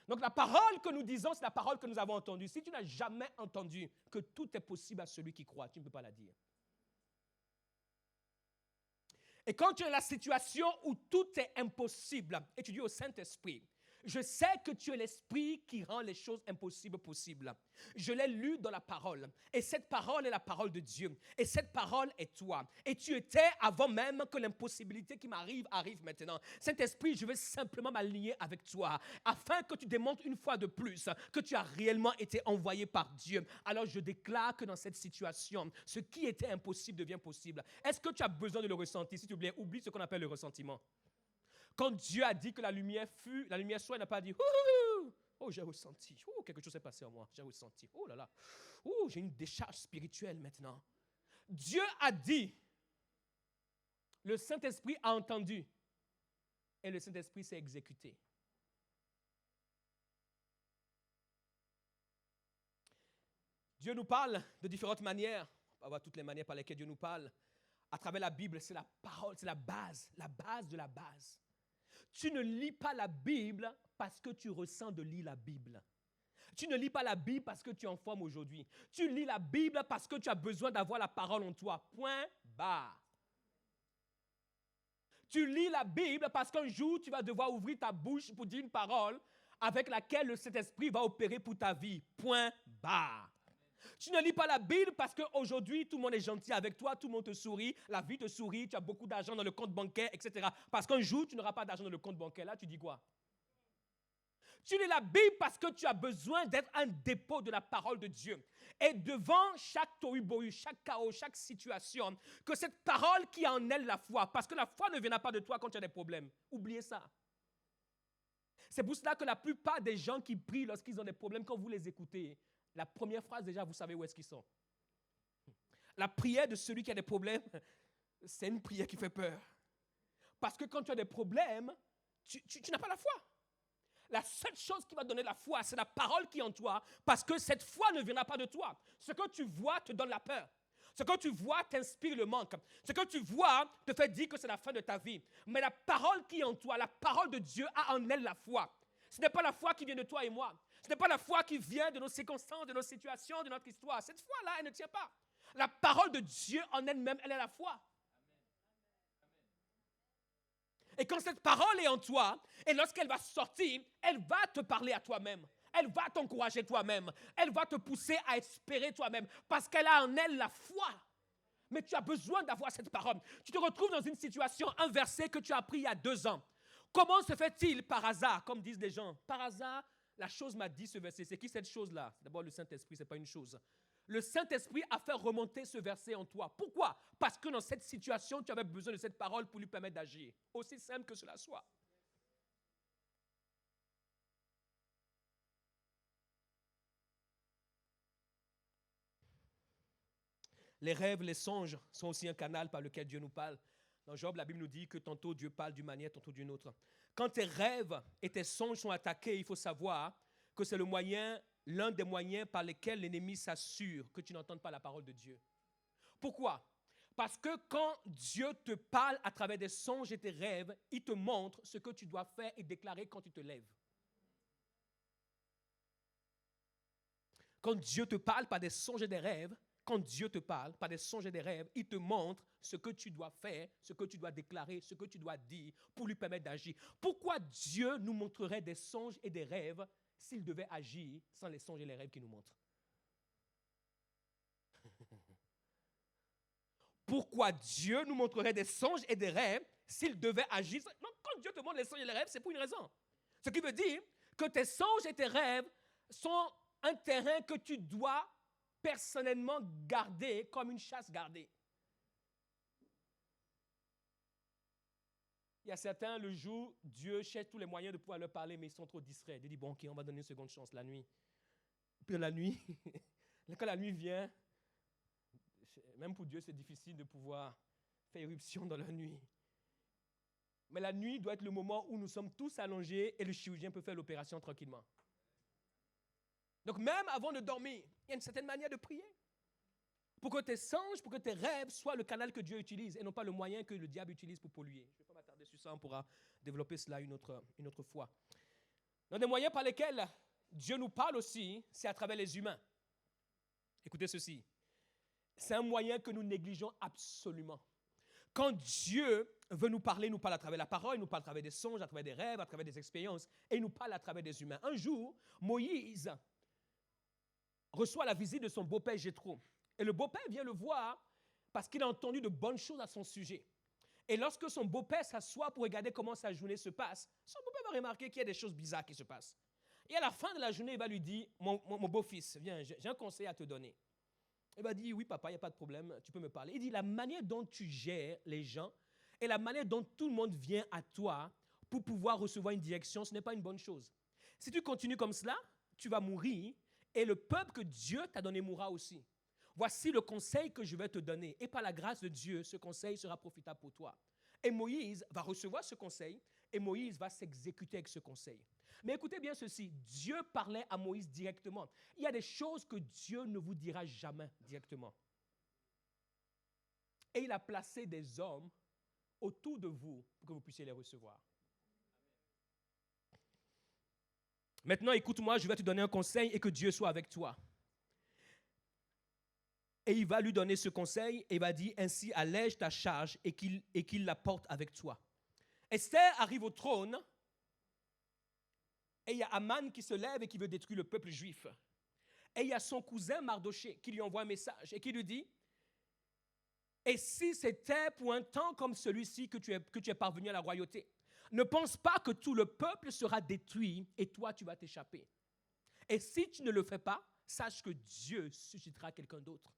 Donc la parole que nous disons, c'est la parole que nous avons entendue. Si tu n'as jamais entendu que tout est possible à celui qui croit, tu ne peux pas la dire. Et quand tu es dans la situation où tout est impossible, et tu dis au Saint-Esprit, je sais que tu es l'Esprit qui rend les choses impossibles possibles. Je l'ai lu dans la parole. Et cette parole est la parole de Dieu. Et cette parole est toi. Et tu étais avant même que l'impossibilité qui m'arrive arrive maintenant. Saint-Esprit, je veux simplement m'aligner avec toi afin que tu démontres une fois de plus que tu as réellement été envoyé par Dieu. Alors je déclare que dans cette situation, ce qui était impossible devient possible. Est-ce que tu as besoin de le ressentir? Si tu oublies, oublie ce qu'on appelle le ressentiment. Quand Dieu a dit que la lumière soit, il n'a pas dit « Oh, j'ai ressenti. Oh, quelque chose s'est passé en moi. J'ai ressenti. Oh là là. Oh, j'ai une décharge spirituelle maintenant. » Dieu a dit. Le Saint-Esprit a entendu. Et le Saint-Esprit s'est exécuté. Dieu nous parle de différentes manières. On va voir toutes les manières par lesquelles Dieu nous parle. À travers la Bible, c'est la parole, c'est la base de la base. Tu ne lis pas la Bible parce que tu ressens de lire la Bible. Tu ne lis pas la Bible parce que tu es en forme aujourd'hui. Tu lis la Bible parce que tu as besoin d'avoir la parole en toi. Point barre. Tu lis la Bible parce qu'un jour, tu vas devoir ouvrir ta bouche pour dire une parole avec laquelle le Saint-Esprit va opérer pour ta vie. Point barre. Tu ne lis pas la Bible parce qu'aujourd'hui, tout le monde est gentil avec toi, tout le monde te sourit, la vie te sourit, tu as beaucoup d'argent dans le compte bancaire, etc. Parce qu'un jour, tu n'auras pas d'argent dans le compte bancaire. Là, tu dis quoi? Tu lis la Bible parce que tu as besoin d'être un dépôt de la parole de Dieu. Et devant chaque tohu-bohu, chaque chaos, chaque situation, que cette parole qui a en elle la foi, parce que la foi ne viendra pas de toi quand tu as des problèmes. Oubliez ça. C'est pour cela que la plupart des gens qui prient lorsqu'ils ont des problèmes, quand vous les écoutez, la première phrase, déjà, vous savez où est-ce qu'ils sont. La prière de celui qui a des problèmes, c'est une prière qui fait peur. Parce que quand tu as des problèmes, tu n'as pas la foi. La seule chose qui va donner la foi, c'est la parole qui est en toi, parce que cette foi ne viendra pas de toi. Ce que tu vois te donne la peur. Ce que tu vois t'inspire le manque. Ce que tu vois te fait dire que c'est la fin de ta vie. Mais la parole qui est en toi, la parole de Dieu a en elle la foi. Ce n'est pas la foi qui vient de toi et moi. Ce n'est pas la foi qui vient de nos circonstances, de nos situations, de notre histoire. Cette foi-là, elle ne tient pas. La parole de Dieu en elle-même, elle est la foi. Et quand cette parole est en toi, et lorsqu'elle va sortir, elle va te parler à toi-même. Elle va t'encourager toi-même. Elle va te pousser à espérer toi-même. Parce qu'elle a en elle la foi. Mais tu as besoin d'avoir cette parole. Tu te retrouves dans une situation, un verset que tu as appris il y a 2 ans. Comment se fait-il par hasard, comme disent les gens? Par hasard, la chose m'a dit ce verset. C'est qui cette chose-là? C'est d'abord le Saint-Esprit, ce n'est pas une chose. Le Saint-Esprit a fait remonter ce verset en toi. Pourquoi? Parce que dans cette situation, tu avais besoin de cette parole pour lui permettre d'agir. Aussi simple que cela soit. Les rêves, les songes sont aussi un canal par lequel Dieu nous parle. Dans Job, la Bible nous dit que tantôt Dieu parle d'une manière, tantôt d'une autre. Quand tes rêves et tes songes sont attaqués, il faut savoir que c'est l'un des moyens par lesquels l'ennemi s'assure que tu n'entendes pas la parole de Dieu. Pourquoi? Parce que quand Dieu te parle à travers des songes et tes rêves, il te montre ce que tu dois faire et déclarer quand tu te lèves. Quand Dieu te parle par des songes et des rêves, quand Dieu te parle par des songes et des rêves, il te montre ce que tu dois faire, ce que tu dois déclarer, ce que tu dois dire pour lui permettre d'agir. Pourquoi Dieu nous montrerait des songes et des rêves s'il devait agir sans les songes et les rêves qu'il nous montre? Pourquoi Dieu nous montrerait des songes et des rêves s'il devait agir? Non, quand Dieu te montre les songes et les rêves, c'est pour une raison. Ce qui veut dire que tes songes et tes rêves sont un terrain que tu dois personnellement garder comme une chasse gardée. Il y a certains, le jour, Dieu cherche tous les moyens de pouvoir leur parler, mais ils sont trop distraits. Il dit, bon, ok, on va donner une seconde chance la nuit. Puis la nuit, quand la nuit vient, même pour Dieu, c'est difficile de pouvoir faire éruption dans la nuit. Mais la nuit doit être le moment où nous sommes tous allongés et le chirurgien peut faire l'opération tranquillement. Donc même avant de dormir, il y a une certaine manière de prier. Pour que tes songes, pour que tes rêves soient le canal que Dieu utilise et non pas le moyen que le diable utilise pour polluer. Je ne vais pas m'attarder sur ça, on pourra développer cela une autre fois. L'un des moyens par lesquels Dieu nous parle aussi, c'est à travers les humains. Écoutez ceci. C'est un moyen que nous négligeons absolument. Quand Dieu veut nous parle à travers la parole, il nous parle à travers des songes, à travers des rêves, à travers des expériences, et il nous parle à travers des humains. Un jour, Moïse reçoit la visite de son beau-père Jéthro. Et le beau-père vient le voir parce qu'il a entendu de bonnes choses à son sujet. Et lorsque son beau-père s'assoit pour regarder comment sa journée se passe, son beau-père va remarquer qu'il y a des choses bizarres qui se passent. Et à la fin de la journée, il va lui dire, mon beau-fils, viens, j'ai un conseil à te donner. Il va dire, oui papa, il n'y a pas de problème, tu peux me parler. Il dit, la manière dont tu gères les gens et la manière dont tout le monde vient à toi pour pouvoir recevoir une direction, ce n'est pas une bonne chose. Si tu continues comme cela, tu vas mourir et le peuple que Dieu t'a donné mourra aussi. Voici le conseil que je vais te donner. Et par la grâce de Dieu, ce conseil sera profitable pour toi. Et Moïse va recevoir ce conseil et Moïse va s'exécuter avec ce conseil. Mais écoutez bien ceci, Dieu parlait à Moïse directement. Il y a des choses que Dieu ne vous dira jamais directement. Et il a placé des hommes autour de vous pour que vous puissiez les recevoir. Maintenant, écoute-moi, je vais te donner un conseil et que Dieu soit avec toi. Et il va lui donner ce conseil et il va dire, ainsi allège ta charge et qu'il la porte avec toi. Esther arrive au trône et il y a Aman qui se lève et qui veut détruire le peuple juif. Et il y a son cousin Mardoché qui lui envoie un message et qui lui dit, et si c'était pour un temps comme celui-ci que tu es parvenu à la royauté, ne pense pas que tout le peuple sera détruit et toi tu vas t'échapper. Et si tu ne le fais pas, sache que Dieu suscitera quelqu'un d'autre.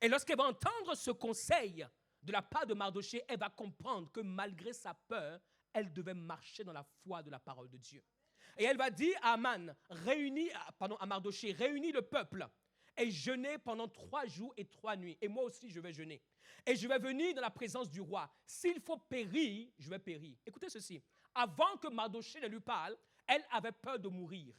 Et lorsqu'elle va entendre ce conseil de la part de Mardoché, elle va comprendre que malgré sa peur, elle devait marcher dans la foi de la parole de Dieu. Et elle va dire à à Mardoché, réunis le peuple et jeûnez pendant 3 jours et 3 nuits. Et moi aussi, je vais jeûner. Et je vais venir dans la présence du roi. S'il faut périr, je vais périr. Écoutez ceci. Avant que Mardoché ne lui parle, elle avait peur de mourir.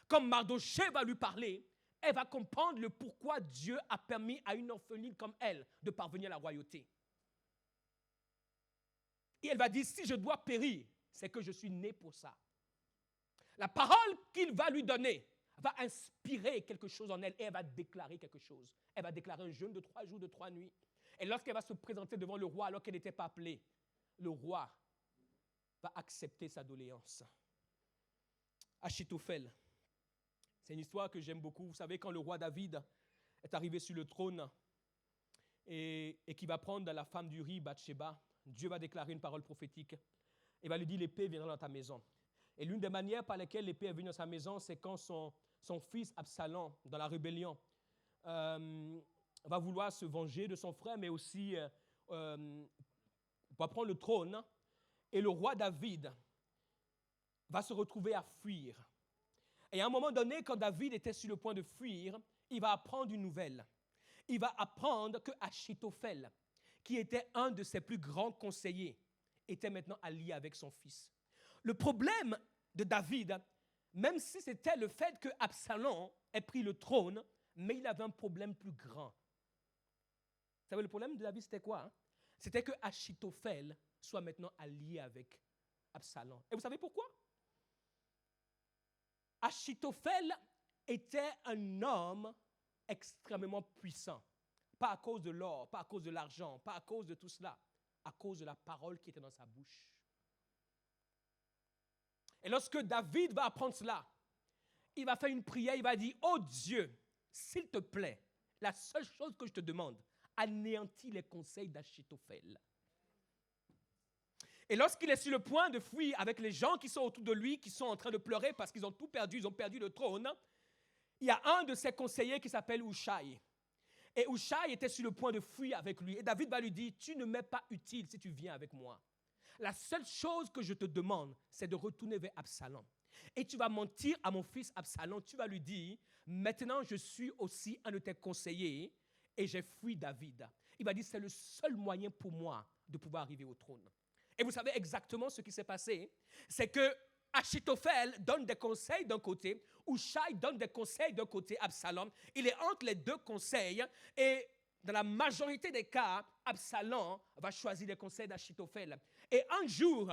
Comme Mardoché va lui parler, elle va comprendre le pourquoi Dieu a permis à une orpheline comme elle de parvenir à la royauté. Et elle va dire, si je dois périr, c'est que je suis né pour ça. La parole qu'il va lui donner va inspirer quelque chose en elle et elle va déclarer quelque chose. Elle va déclarer un jeûne de 3 jours, de 3 nuits. Et lorsqu'elle va se présenter devant le roi alors qu'elle n'était pas appelée, le roi va accepter sa doléance. Achitophel. C'est une histoire que j'aime beaucoup. Vous savez, quand le roi David est arrivé sur le trône et qui va prendre la femme d'Uri, Bathsheba, Dieu va déclarer une parole prophétique. Il va lui dire, l'épée viendra dans ta maison. Et l'une des manières par lesquelles l'épée est venue dans sa maison, c'est quand son fils Absalom, dans la rébellion, va vouloir se venger de son frère, mais aussi va prendre le trône. Et le roi David va se retrouver à fuir. Et à un moment donné, quand David était sur le point de fuir, il va apprendre une nouvelle. Il va apprendre que Achitophel, qui était un de ses plus grands conseillers, était maintenant allié avec son fils. Le problème de David, Même si c'était le fait que Absalom ait pris le trône, mais il avait un problème plus grand. Vous savez, le problème de David, c'était quoi? C'était que Achitophel soit maintenant allié avec Absalom. Et vous savez pourquoi? Achitophel était un homme extrêmement puissant. Pas à cause de l'or, pas à cause de l'argent, pas à cause de tout cela, à cause de la parole qui était dans sa bouche. Et lorsque David va apprendre cela, il va faire une prière, il va dire, oh Dieu, s'il te plaît, la seule chose que je te demande, anéantis les conseils d'Achitophel. Et lorsqu'il est sur le point de fuir avec les gens qui sont autour de lui, qui sont en train de pleurer parce qu'ils ont tout perdu, ils ont perdu le trône, il y a un de ses conseillers qui s'appelle Hushai. Et Hushai était sur le point de fuir avec lui. Et David va lui dire, tu ne m'es pas utile si tu viens avec moi. La seule chose que je te demande, c'est de retourner vers Absalom. Et tu vas mentir à mon fils Absalom. Tu vas lui dire, maintenant je suis aussi un de tes conseillers et j'ai fui David. Il va dire, c'est le seul moyen pour moi de pouvoir arriver au trône. Et vous savez exactement ce qui s'est passé. C'est que Achitophel donne des conseils d'un côté, Hushai donne des conseils d'un côté, Absalom. Il est entre les deux conseils et dans la majorité des cas, Absalom va choisir les conseils d'Achitophel. Et un jour,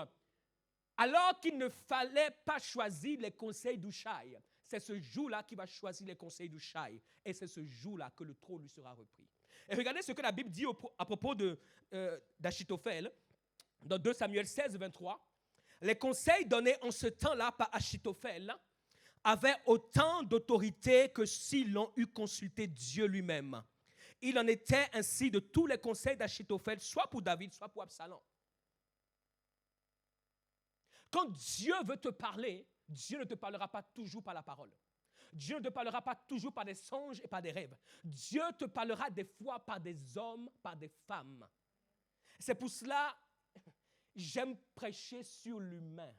alors qu'il ne fallait pas choisir les conseils d'Hushai, c'est ce jour-là qu'il va choisir les conseils d'Hushai. Et c'est ce jour-là que le trône lui sera repris. Et regardez ce que la Bible dit à propos d'Achitophel. Dans 2 Samuel 16, 23, les conseils donnés en ce temps-là par Achitophel avaient autant d'autorité que s'ils l'ont eu consulté Dieu lui-même. Il en était ainsi de tous les conseils d'Achitophel, soit pour David, soit pour Absalom. Quand Dieu veut te parler, Dieu ne te parlera pas toujours par la parole. Dieu ne te parlera pas toujours par des songes et par des rêves. Dieu te parlera des fois par des hommes, par des femmes. C'est pour cela j'aime prêcher sur l'humain.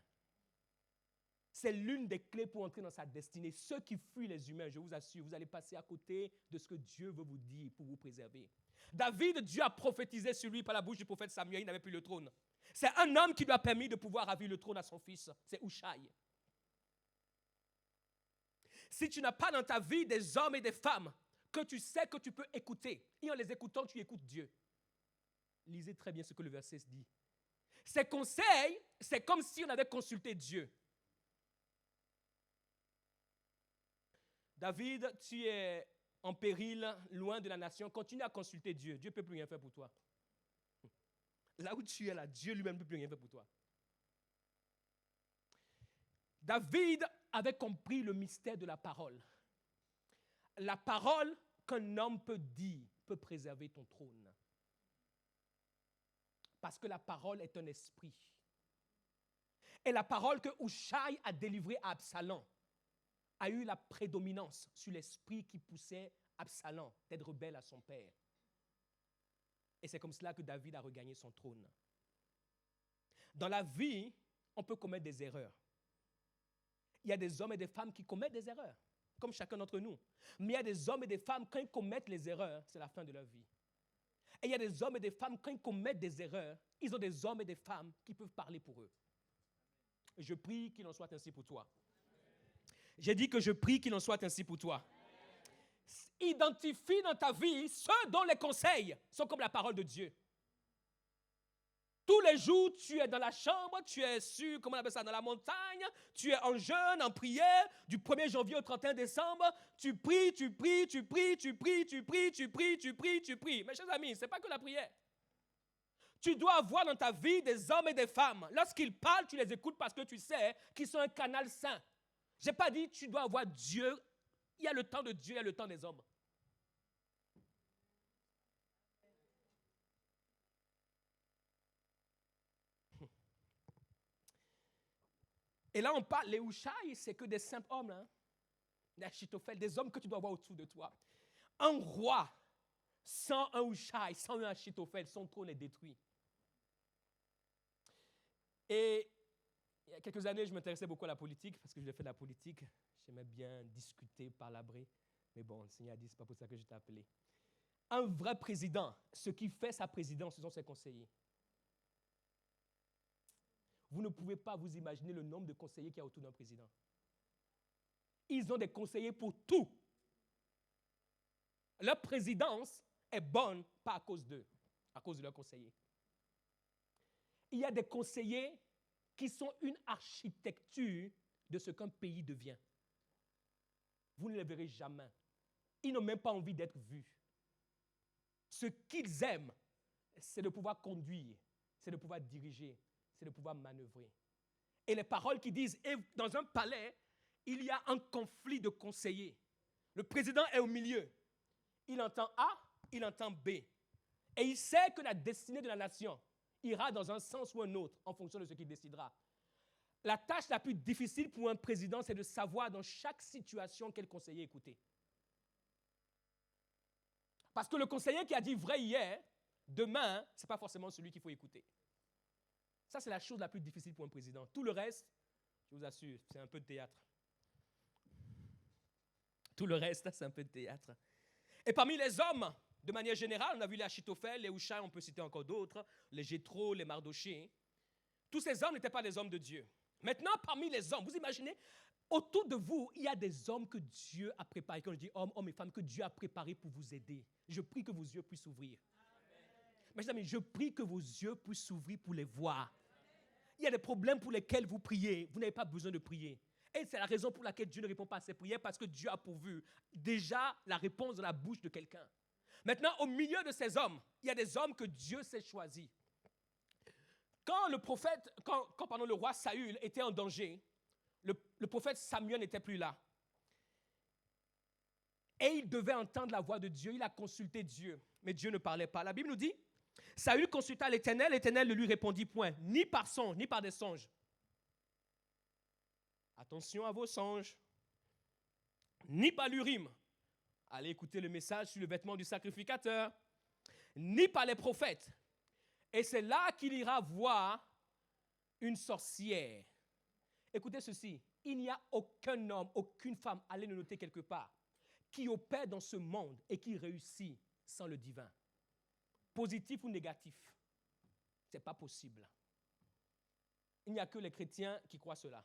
C'est l'une des clés pour entrer dans sa destinée. Ceux qui fuient les humains, je vous assure, vous allez passer à côté de ce que Dieu veut vous dire pour vous préserver. David, Dieu a prophétisé sur lui par la bouche du prophète Samuel, il n'avait plus le trône. C'est un homme qui lui a permis de pouvoir ravir le trône à son fils, c'est Hushai. Si tu n'as pas dans ta vie des hommes et des femmes que tu sais que tu peux écouter, et en les écoutant, tu écoutes Dieu. Lisez très bien ce que le verset dit. Ces conseils, c'est comme si on avait consulté Dieu. David, tu es en péril, loin de la nation. Continue à consulter Dieu. Dieu ne peut plus rien faire pour toi. Là où tu es là, Dieu lui-même ne peut plus rien faire pour toi. David avait compris le mystère de la parole. La parole qu'un homme peut dire peut préserver ton trône. Parce que la parole est un esprit. Et la parole que Hushai a délivrée à Absalom a eu la prédominance sur l'esprit qui poussait Absalom d'être rebelle à son père. Et c'est comme cela que David a regagné son trône. Dans la vie, on peut commettre des erreurs. Il y a des hommes et des femmes qui commettent des erreurs, comme chacun d'entre nous. Mais il y a des hommes et des femmes, quand ils commettent les erreurs, c'est la fin de leur vie. Et il y a des hommes et des femmes, quand ils commettent des erreurs, ils ont des hommes et des femmes qui peuvent parler pour eux. Je prie qu'il en soit ainsi pour toi. J'ai dit que je prie qu'il en soit ainsi pour toi. Identifie dans ta vie ceux dont les conseils sont comme la parole de Dieu. Tous les jours, tu es dans la chambre, tu es sur, comment on appelle ça, dans la montagne, tu es en jeûne, en prière, du 1er janvier au 31 décembre, tu pries, tu pries, tu pries, tu pries, tu pries, tu pries, tu pries, tu pries. Mes chers amis, ce n'est pas que la prière. Tu dois avoir dans ta vie des hommes et des femmes. Lorsqu'ils parlent, tu les écoutes parce que tu sais qu'ils sont un canal saint. Je n'ai pas dit tu dois avoir Dieu. Il y a le temps de Dieu, il y a le temps des hommes. Et là, on parle, les Hushai, c'est que des simples hommes, hein? Des Achitophel, des hommes que tu dois avoir autour de toi. Un roi, sans un Hushai, sans un Achitophel, son trône est détruit. Et il y a quelques années, je m'intéressais beaucoup à la politique, parce que je fait de la politique. J'aimais bien discuter, palabrer. Mais bon, le Seigneur a dit, ce n'est pas pour ça que je t'ai appelé. Un vrai président, ce qui fait sa présidence, ce sont ses conseillers. Vous ne pouvez pas vous imaginer le nombre de conseillers qu'il y a autour d'un président. Ils ont des conseillers pour tout. Leur présidence est bonne, pas à cause d'eux, à cause de leurs conseillers. Il y a des conseillers qui sont une architecture de ce qu'un pays devient. Vous ne les verrez jamais. Ils n'ont même pas envie d'être vus. Ce qu'ils aiment, c'est de pouvoir conduire, c'est de pouvoir diriger, c'est de pouvoir manœuvrer. Et les paroles qui disent, et dans un palais, il y a un conflit de conseillers. Le président est au milieu. Il entend A, il entend B. Et il sait que la destinée de la nation ira dans un sens ou un autre en fonction de ce qu'il décidera. La tâche la plus difficile pour un président, c'est de savoir dans chaque situation quel conseiller écouter. Parce que le conseiller qui a dit vrai hier, demain, ce n'est pas forcément celui qu'il faut écouter. Ça, c'est la chose la plus difficile pour un président. Tout le reste, je vous assure, c'est un peu de théâtre. Tout le reste, c'est un peu de théâtre. Et parmi les hommes, de manière générale, on a vu les Achitophel, les Hushai, on peut citer encore d'autres, les Jéthro, les Mardoché. Tous ces hommes n'étaient pas des hommes de Dieu. Maintenant, parmi les hommes, vous imaginez, autour de vous, il y a des hommes que Dieu a préparés. Quand je dis hommes, hommes et femmes, que Dieu a préparés pour vous aider. Je prie que vos yeux puissent s'ouvrir. Mais mes amis, je prie que vos yeux puissent s'ouvrir pour les voir. Il y a des problèmes pour lesquels vous priez. Vous n'avez pas besoin de prier. Et c'est la raison pour laquelle Dieu ne répond pas à ces prières, parce que Dieu a pourvu déjà la réponse dans la bouche de quelqu'un. Maintenant, au milieu de ces hommes, il y a des hommes que Dieu s'est choisis. Quand le roi Saül était en danger, le prophète Samuel n'était plus là. Et il devait entendre la voix de Dieu. Il a consulté Dieu, mais Dieu ne parlait pas. La Bible nous dit, Saül consulta l'Éternel, l'Éternel ne lui répondit point, ni par songe, ni par des songes. Attention à vos songes. Ni par l'Urim. Allez écouter le message sur le vêtement du sacrificateur. Ni par les prophètes. Et c'est là qu'il ira voir une sorcière. Écoutez ceci. Il n'y a aucun homme, aucune femme, allez le noter quelque part, qui opère dans ce monde et qui réussit sans le divin. Positif ou négatif. Ce n'est pas possible. Il n'y a que les chrétiens qui croient cela.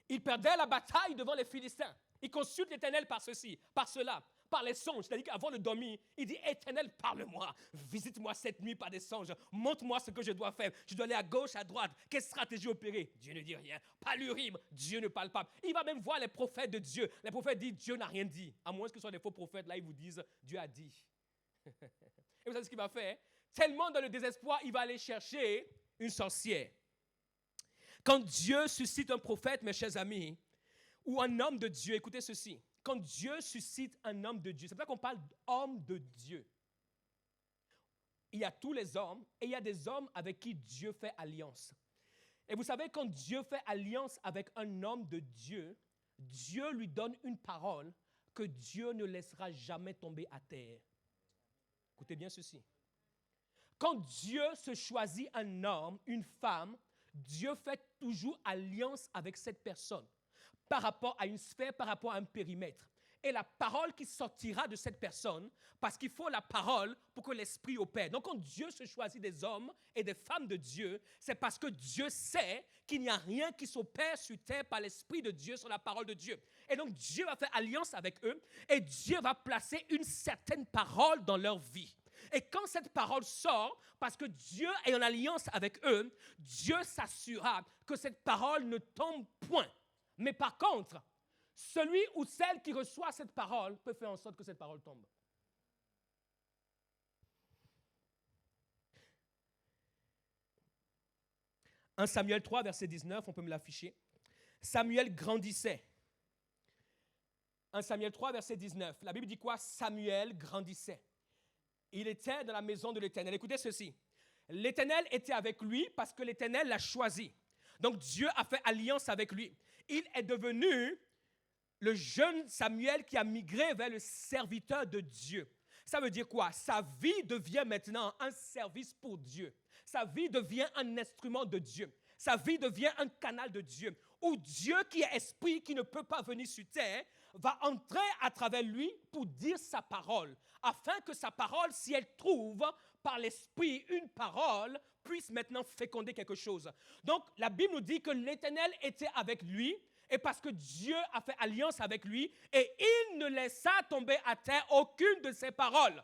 Il perdait la bataille devant les Philistins. Il consulte l'Éternel par ceci, par cela, par les songes. C'est-à-dire qu'avant de dormir, il dit, Éternel, parle-moi, visite-moi cette nuit par des songes, montre-moi ce que je dois faire. Je dois aller à gauche, à droite. Quelle stratégie opérer? Dieu ne dit rien. Pas l'Urim, Dieu ne parle pas. Il va même voir les prophètes de Dieu. Les prophètes disent, Dieu n'a rien dit. À moins que ce soit des faux prophètes, là, ils vous disent, Dieu a dit. Et vous savez ce qu'il va faire? Tellement dans le désespoir, il va aller chercher une sorcière. Quand Dieu suscite un prophète, mes chers amis, ou un homme de Dieu, écoutez ceci. Quand Dieu suscite un homme de Dieu, c'est pour ça qu'on parle d'homme de Dieu. Il y a tous les hommes et il y a des hommes avec qui Dieu fait alliance. Et vous savez, quand Dieu fait alliance avec un homme de Dieu, Dieu lui donne une parole que Dieu ne laissera jamais tomber à terre. Écoutez bien ceci. Quand Dieu se choisit un homme, une femme, Dieu fait toujours alliance avec cette personne par rapport à une sphère, par rapport à un périmètre. Et la parole qui sortira de cette personne, parce qu'il faut la parole pour que l'esprit opère. Donc quand Dieu se choisit des hommes et des femmes de Dieu, c'est parce que Dieu sait qu'il n'y a rien qui s'opère sur terre par l'esprit de Dieu, sur la parole de Dieu. Et donc Dieu va faire alliance avec eux et Dieu va placer une certaine parole dans leur vie. Et quand cette parole sort, parce que Dieu est en alliance avec eux, Dieu s'assurera que cette parole ne tombe point. Mais par contre, celui ou celle qui reçoit cette parole peut faire en sorte que cette parole tombe. « 1 Samuel 3, verset 19, on peut me l'afficher. Samuel grandissait. 1 Samuel 3, verset 19. La Bible dit quoi? Samuel grandissait. Il était dans la maison de l'Éternel. Écoutez ceci. L'Éternel était avec lui parce que l'Éternel l'a choisi. Donc Dieu a fait alliance avec lui. Il est devenu le jeune Samuel qui a migré vers le serviteur de Dieu. Ça veut dire quoi? Sa vie devient maintenant un service pour Dieu. Sa vie devient un instrument de Dieu. Sa vie devient un canal de Dieu. Où Dieu qui est esprit, qui ne peut pas venir sur terre, va entrer à travers lui pour dire sa parole, afin que sa parole, si elle trouve par l'Esprit une parole, puisse maintenant féconder quelque chose. Donc, la Bible nous dit que l'Éternel était avec lui, et parce que Dieu a fait alliance avec lui, et il ne laissa tomber à terre aucune de ses paroles.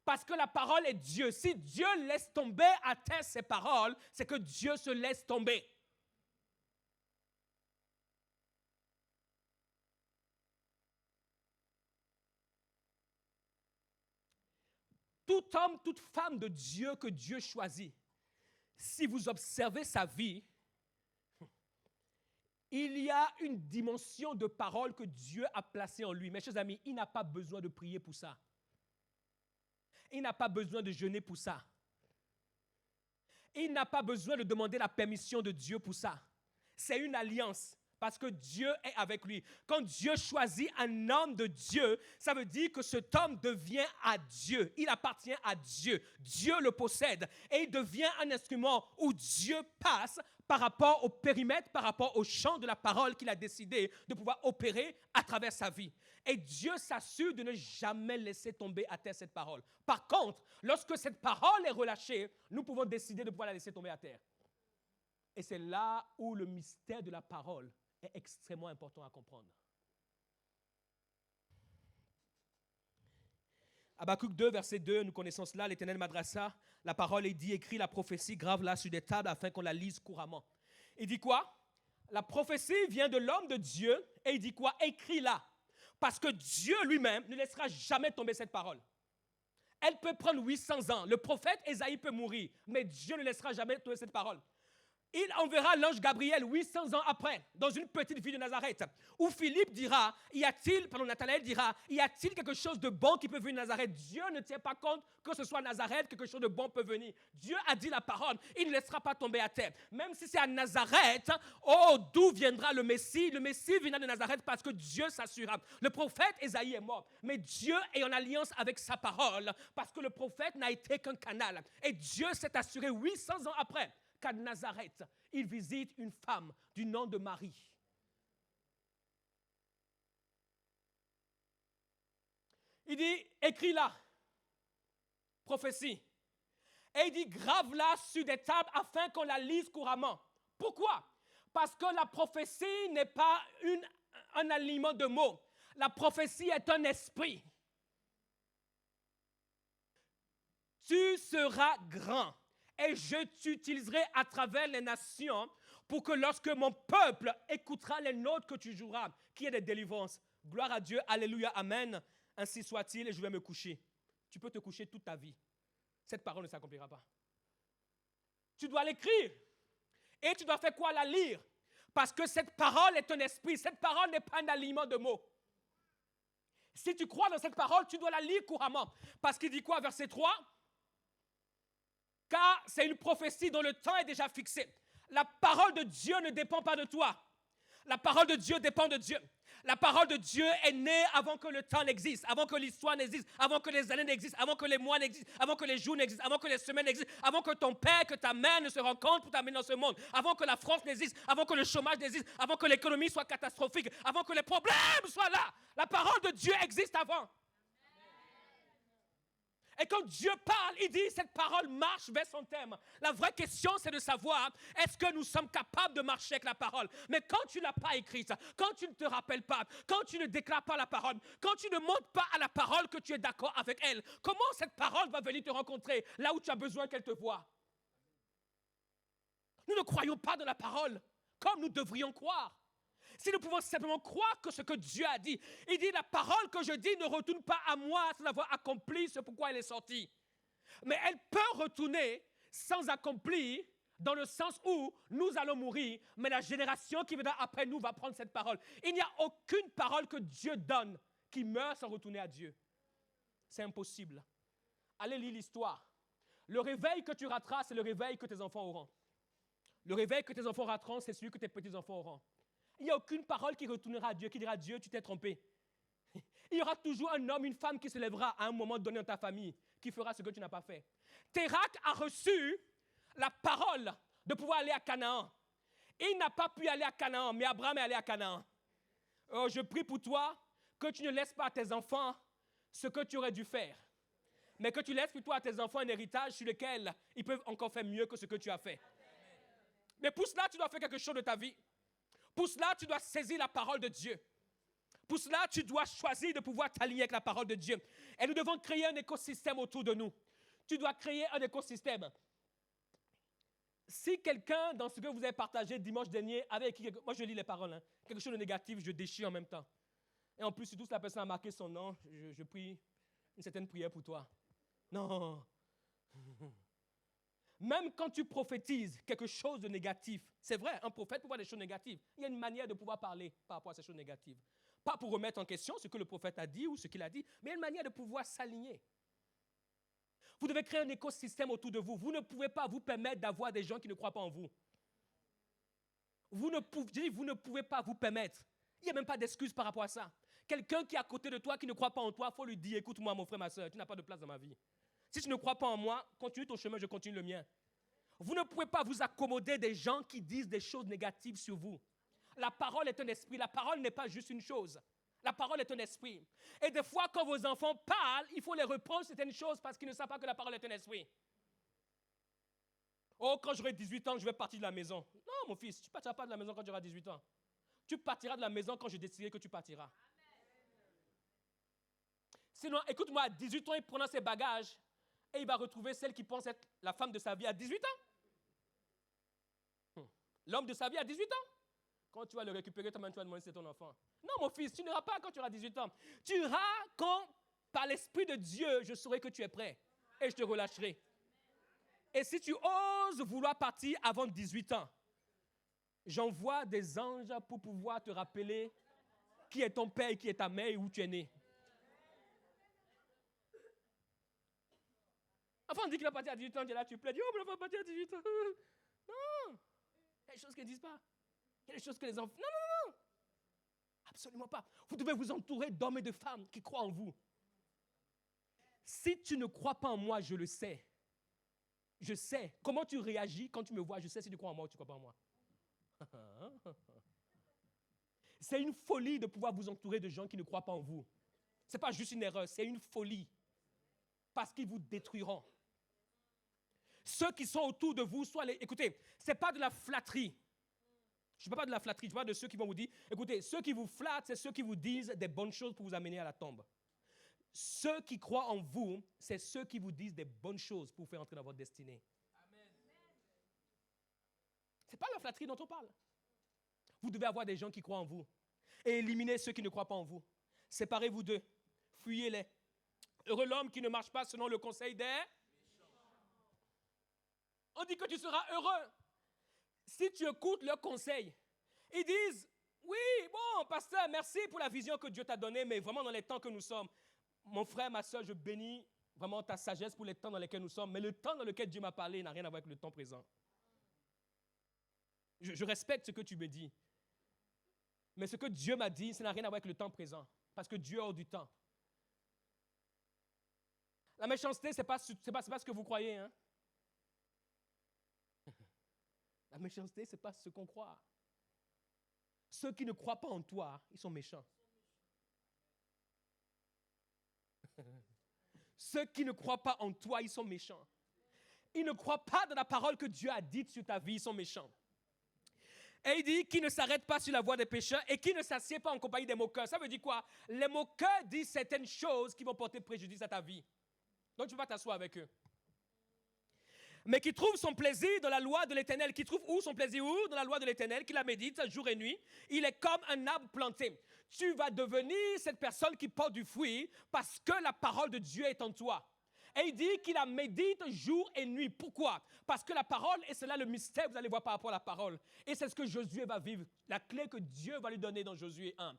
Parce que la parole est Dieu. Si Dieu laisse tomber à terre ses paroles, c'est que Dieu se laisse tomber. Tout homme, toute femme de Dieu que Dieu choisit, si vous observez sa vie, il y a une dimension de parole que Dieu a placée en lui. Mes chers amis, il n'a pas besoin de prier pour ça. Il n'a pas besoin de jeûner pour ça. Il n'a pas besoin de demander la permission de Dieu pour ça. C'est une alliance. Parce que Dieu est avec lui. Quand Dieu choisit un homme de Dieu, ça veut dire que cet homme devient à Dieu. Il appartient à Dieu. Dieu le possède. Et il devient un instrument où Dieu passe par rapport au périmètre, par rapport au champ de la parole qu'il a décidé de pouvoir opérer à travers sa vie. Et Dieu s'assure de ne jamais laisser tomber à terre cette parole. Par contre, lorsque cette parole est relâchée, nous pouvons décider de pouvoir la laisser tomber à terre. Et c'est là où le mystère de la parole est extrêmement important à comprendre. Habakkuk 2, verset 2, nous connaissons cela, l'Éternel m'adressa, la parole est dit, écrit la prophétie, grave-la sur des tables afin qu'on la lise couramment. Il dit quoi? La prophétie vient de l'homme de Dieu et il dit quoi? Écris-la. Parce que Dieu lui-même ne laissera jamais tomber cette parole. Elle peut prendre 800 ans. Le prophète Ésaïe peut mourir, mais Dieu ne laissera jamais tomber cette parole. Il enverra l'ange Gabriel 800 ans après, dans une petite ville de Nazareth, où Philippe dira, Nathanaël dira, y a-t-il quelque chose de bon qui peut venir de Nazareth? Dieu ne tient pas compte que ce soit Nazareth, quelque chose de bon peut venir. Dieu a dit la parole, il ne laissera pas tomber à terre. Même si c'est à Nazareth, d'où viendra le Messie? Le Messie viendra de Nazareth parce que Dieu s'assurera. Le prophète Ésaïe est mort, mais Dieu est en alliance avec sa parole, parce que le prophète n'a été qu'un canal. Et Dieu s'est assuré 800 ans après qu'à Nazareth, il visite une femme du nom de Marie. Il dit, écris-la, prophétie. Et il dit, grave-la sur des tables afin qu'on la lise couramment. Pourquoi? Parce que la prophétie n'est pas un aliment de mots. La prophétie est un esprit. Tu seras grand. Et je t'utiliserai à travers les nations pour que lorsque mon peuple écoutera les notes que tu joueras, qu'il y ait des délivrances. Gloire à Dieu, alléluia, amen. Ainsi soit-il et je vais me coucher. Tu peux te coucher toute ta vie. Cette parole ne s'accomplira pas. Tu dois l'écrire. Et tu dois faire quoi? La lire. Parce que cette parole est un esprit. Cette parole n'est pas un aliment de mots. Si tu crois dans cette parole, tu dois la lire couramment. Parce qu'il dit quoi, verset 3? Car c'est une prophétie dont le temps est déjà fixé. La parole de Dieu ne dépend pas de toi. La parole de Dieu dépend de Dieu. La parole de Dieu est née avant que le temps n'existe, avant que l'histoire n'existe, avant que les années n'existent, avant que les mois n'existent, avant que les jours n'existent, avant que les semaines n'existent, avant que ton père, que ta mère ne se rencontrent pour t'amener dans ce monde, avant que la France n'existe, avant que le chômage n'existe, avant que l'économie soit catastrophique, avant que les problèmes soient là. La parole de Dieu existe avant. Et quand Dieu parle, il dit cette parole marche vers son terme. La vraie question, c'est de savoir est-ce que nous sommes capables de marcher avec la parole? Mais quand tu ne l'as pas écrite, quand tu ne te rappelles pas, quand tu ne déclares pas la parole, quand tu ne montres pas à la parole que tu es d'accord avec elle, comment cette parole va venir te rencontrer là où tu as besoin qu'elle te voie? Nous ne croyons pas dans la parole comme nous devrions croire. Si nous pouvons simplement croire que ce que Dieu a dit, il dit la parole que je dis ne retourne pas à moi sans avoir accompli ce pourquoi elle est sortie. Mais elle peut retourner sans accomplir dans le sens où nous allons mourir, mais la génération qui viendra après nous va prendre cette parole. Il n'y a aucune parole que Dieu donne qui meurt sans retourner à Dieu. C'est impossible. Allez lire l'histoire. Le réveil que tu rateras, c'est le réveil que tes enfants auront. Le réveil que tes enfants rateront, c'est celui que tes petits-enfants auront. Il n'y a aucune parole qui retournera à Dieu, qui dira « Dieu, tu t'es trompé ». Il y aura toujours un homme, une femme qui se lèvera à un moment donné dans ta famille, qui fera ce que tu n'as pas fait. Térak a reçu la parole de pouvoir aller à Canaan. Il n'a pas pu aller à Canaan, mais Abraham est allé à Canaan. Oh, je prie pour toi que tu ne laisses pas à tes enfants ce que tu aurais dû faire. Mais que tu laisses plutôt à tes enfants un héritage sur lequel ils peuvent encore faire mieux que ce que tu as fait. Mais pour cela, tu dois faire quelque chose de ta vie. Pour cela, tu dois saisir la parole de Dieu. Pour cela, tu dois choisir de pouvoir t'aligner avec la parole de Dieu. Et nous devons créer un écosystème autour de nous. Tu dois créer un écosystème. Si quelqu'un, dans ce que vous avez partagé dimanche dernier, avec qui, moi je lis les paroles, hein, quelque chose de négatif, je déchire en même temps. Et en plus, surtout si la personne a marqué son nom, je prie une certaine prière pour toi. Non. Même quand tu prophétises quelque chose de négatif, c'est vrai, un prophète peut voir des choses négatives. Il y a une manière de pouvoir parler par rapport à ces choses négatives. Pas pour remettre en question ce que le prophète a dit ou ce qu'il a dit, mais il y a une manière de pouvoir s'aligner. Vous devez créer un écosystème autour de vous. Vous ne pouvez pas vous permettre d'avoir des gens qui ne croient pas en vous. Vous ne pouvez pas vous permettre. Il n'y a même pas d'excuse par rapport à ça. Quelqu'un qui est à côté de toi, qui ne croit pas en toi, il faut lui dire, écoute-moi mon frère, ma soeur, tu n'as pas de place dans ma vie. Si tu ne crois pas en moi, continue ton chemin, je continue le mien. Vous ne pouvez pas vous accommoder des gens qui disent des choses négatives sur vous. La parole est un esprit. La parole n'est pas juste une chose. La parole est un esprit. Et des fois, quand vos enfants parlent, il faut les reprendre certaines choses parce qu'ils ne savent pas que la parole est un esprit. Oh, quand j'aurai 18 ans, je vais partir de la maison. Non, mon fils, tu ne partiras pas de la maison quand tu auras 18 ans. Tu partiras de la maison quand je déciderai que tu partiras. Sinon, écoute-moi, à 18 ans, il prendra ses bagages et il va retrouver celle qui pense être la femme de sa vie à 18 ans. L'homme de sa vie à 18 ans. Quand tu vas le récupérer, toi-même, tu vas demander si c'est ton enfant. Non, mon fils, tu n'iras pas quand tu auras 18 ans. Tu iras quand, par l'Esprit de Dieu, je saurai que tu es prêt. Et je te relâcherai. Et si tu oses vouloir partir avant 18 ans, j'envoie des anges pour pouvoir te rappeler qui est ton père et qui est ta mère et où tu es né. Enfin, on dit qu'il va partir à 18 ans, tu es là, tu plaides. Oh, mais il va partir à 18 ans. Non. Il y a des choses qu'ils ne disent pas. Il y a des choses que les enfants... Non. Absolument pas. Vous devez vous entourer d'hommes et de femmes qui croient en vous. Si tu ne crois pas en moi, je le sais. Je sais. Comment tu réagis quand tu me vois, je sais si tu crois en moi ou tu ne crois pas en moi. C'est une folie de pouvoir vous entourer de gens qui ne croient pas en vous. Ce n'est pas juste une erreur, c'est une folie. Parce qu'ils vous détruiront. Ceux qui sont autour de vous, écoutez, ce n'est pas de la flatterie. Je ne parle pas de la flatterie, je parle de ceux qui vont vous dire, écoutez, ceux qui vous flattent, c'est ceux qui vous disent des bonnes choses pour vous amener à la tombe. Ceux qui croient en vous, c'est ceux qui vous disent des bonnes choses pour vous faire entrer dans votre destinée. Ce n'est pas la flatterie dont on parle. Vous devez avoir des gens qui croient en vous et éliminer ceux qui ne croient pas en vous. Séparez-vous d'eux, fuyez-les. Heureux l'homme qui ne marche pas selon le conseil des... On dit que tu seras heureux. Si tu écoutes leurs conseils, ils disent, oui, bon, pasteur, merci pour la vision que Dieu t'a donnée, mais vraiment dans les temps que nous sommes, mon frère, ma soeur, je bénis vraiment ta sagesse pour les temps dans lesquels nous sommes, mais le temps dans lequel Dieu m'a parlé n'a rien à voir avec le temps présent. Je respecte ce que tu me dis, mais ce que Dieu m'a dit, ça n'a rien à voir avec le temps présent, parce que Dieu a hors du temps. La méchanceté, ce n'est pas ce que vous croyez, hein? La méchanceté, ce n'est pas ce qu'on croit. Ceux qui ne croient pas en toi, ils sont méchants. Ceux qui ne croient pas en toi, ils sont méchants. Ils ne croient pas dans la parole que Dieu a dite sur ta vie, ils sont méchants. Et il dit qu'il ne s'arrête pas sur la voie des pécheurs et qu'il ne s'assied pas en compagnie des moqueurs. Ça veut dire quoi? Les moqueurs disent certaines choses qui vont porter préjudice à ta vie. Donc tu vas t'asseoir avec eux. Mais qui trouve son plaisir dans la loi de l'Éternel. Qui trouve où son plaisir? Où? Dans la loi de l'Éternel, qui la médite jour et nuit. Il est comme un arbre planté. Tu vas devenir cette personne qui porte du fruit parce que la parole de Dieu est en toi. Et il dit qu'il la médite jour et nuit. Pourquoi? Parce que la parole, et c'est là le mystère, vous allez voir par rapport à la parole. Et c'est ce que Josué va vivre. La clé que Dieu va lui donner dans Josué 1.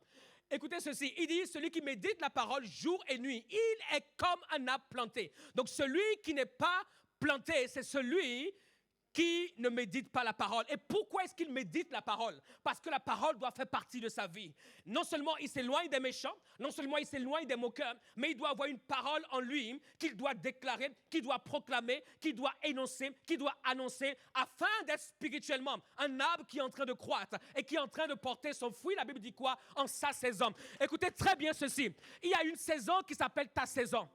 Écoutez ceci, il dit, celui qui médite la parole jour et nuit, il est comme un arbre planté. Donc celui qui n'est pas planté, c'est celui qui ne médite pas la parole. Et pourquoi est-ce qu'il médite la parole? Parce que la parole doit faire partie de sa vie. Non seulement il s'éloigne des méchants, non seulement il s'éloigne des moqueurs, mais il doit avoir une parole en lui qu'il doit déclarer, qu'il doit proclamer, qu'il doit énoncer, qu'il doit annoncer, afin d'être spirituellement un arbre qui est en train de croître et qui est en train de porter son fruit. La Bible dit quoi? En sa saison. Écoutez très bien ceci. Il y a une saison qui s'appelle ta saison.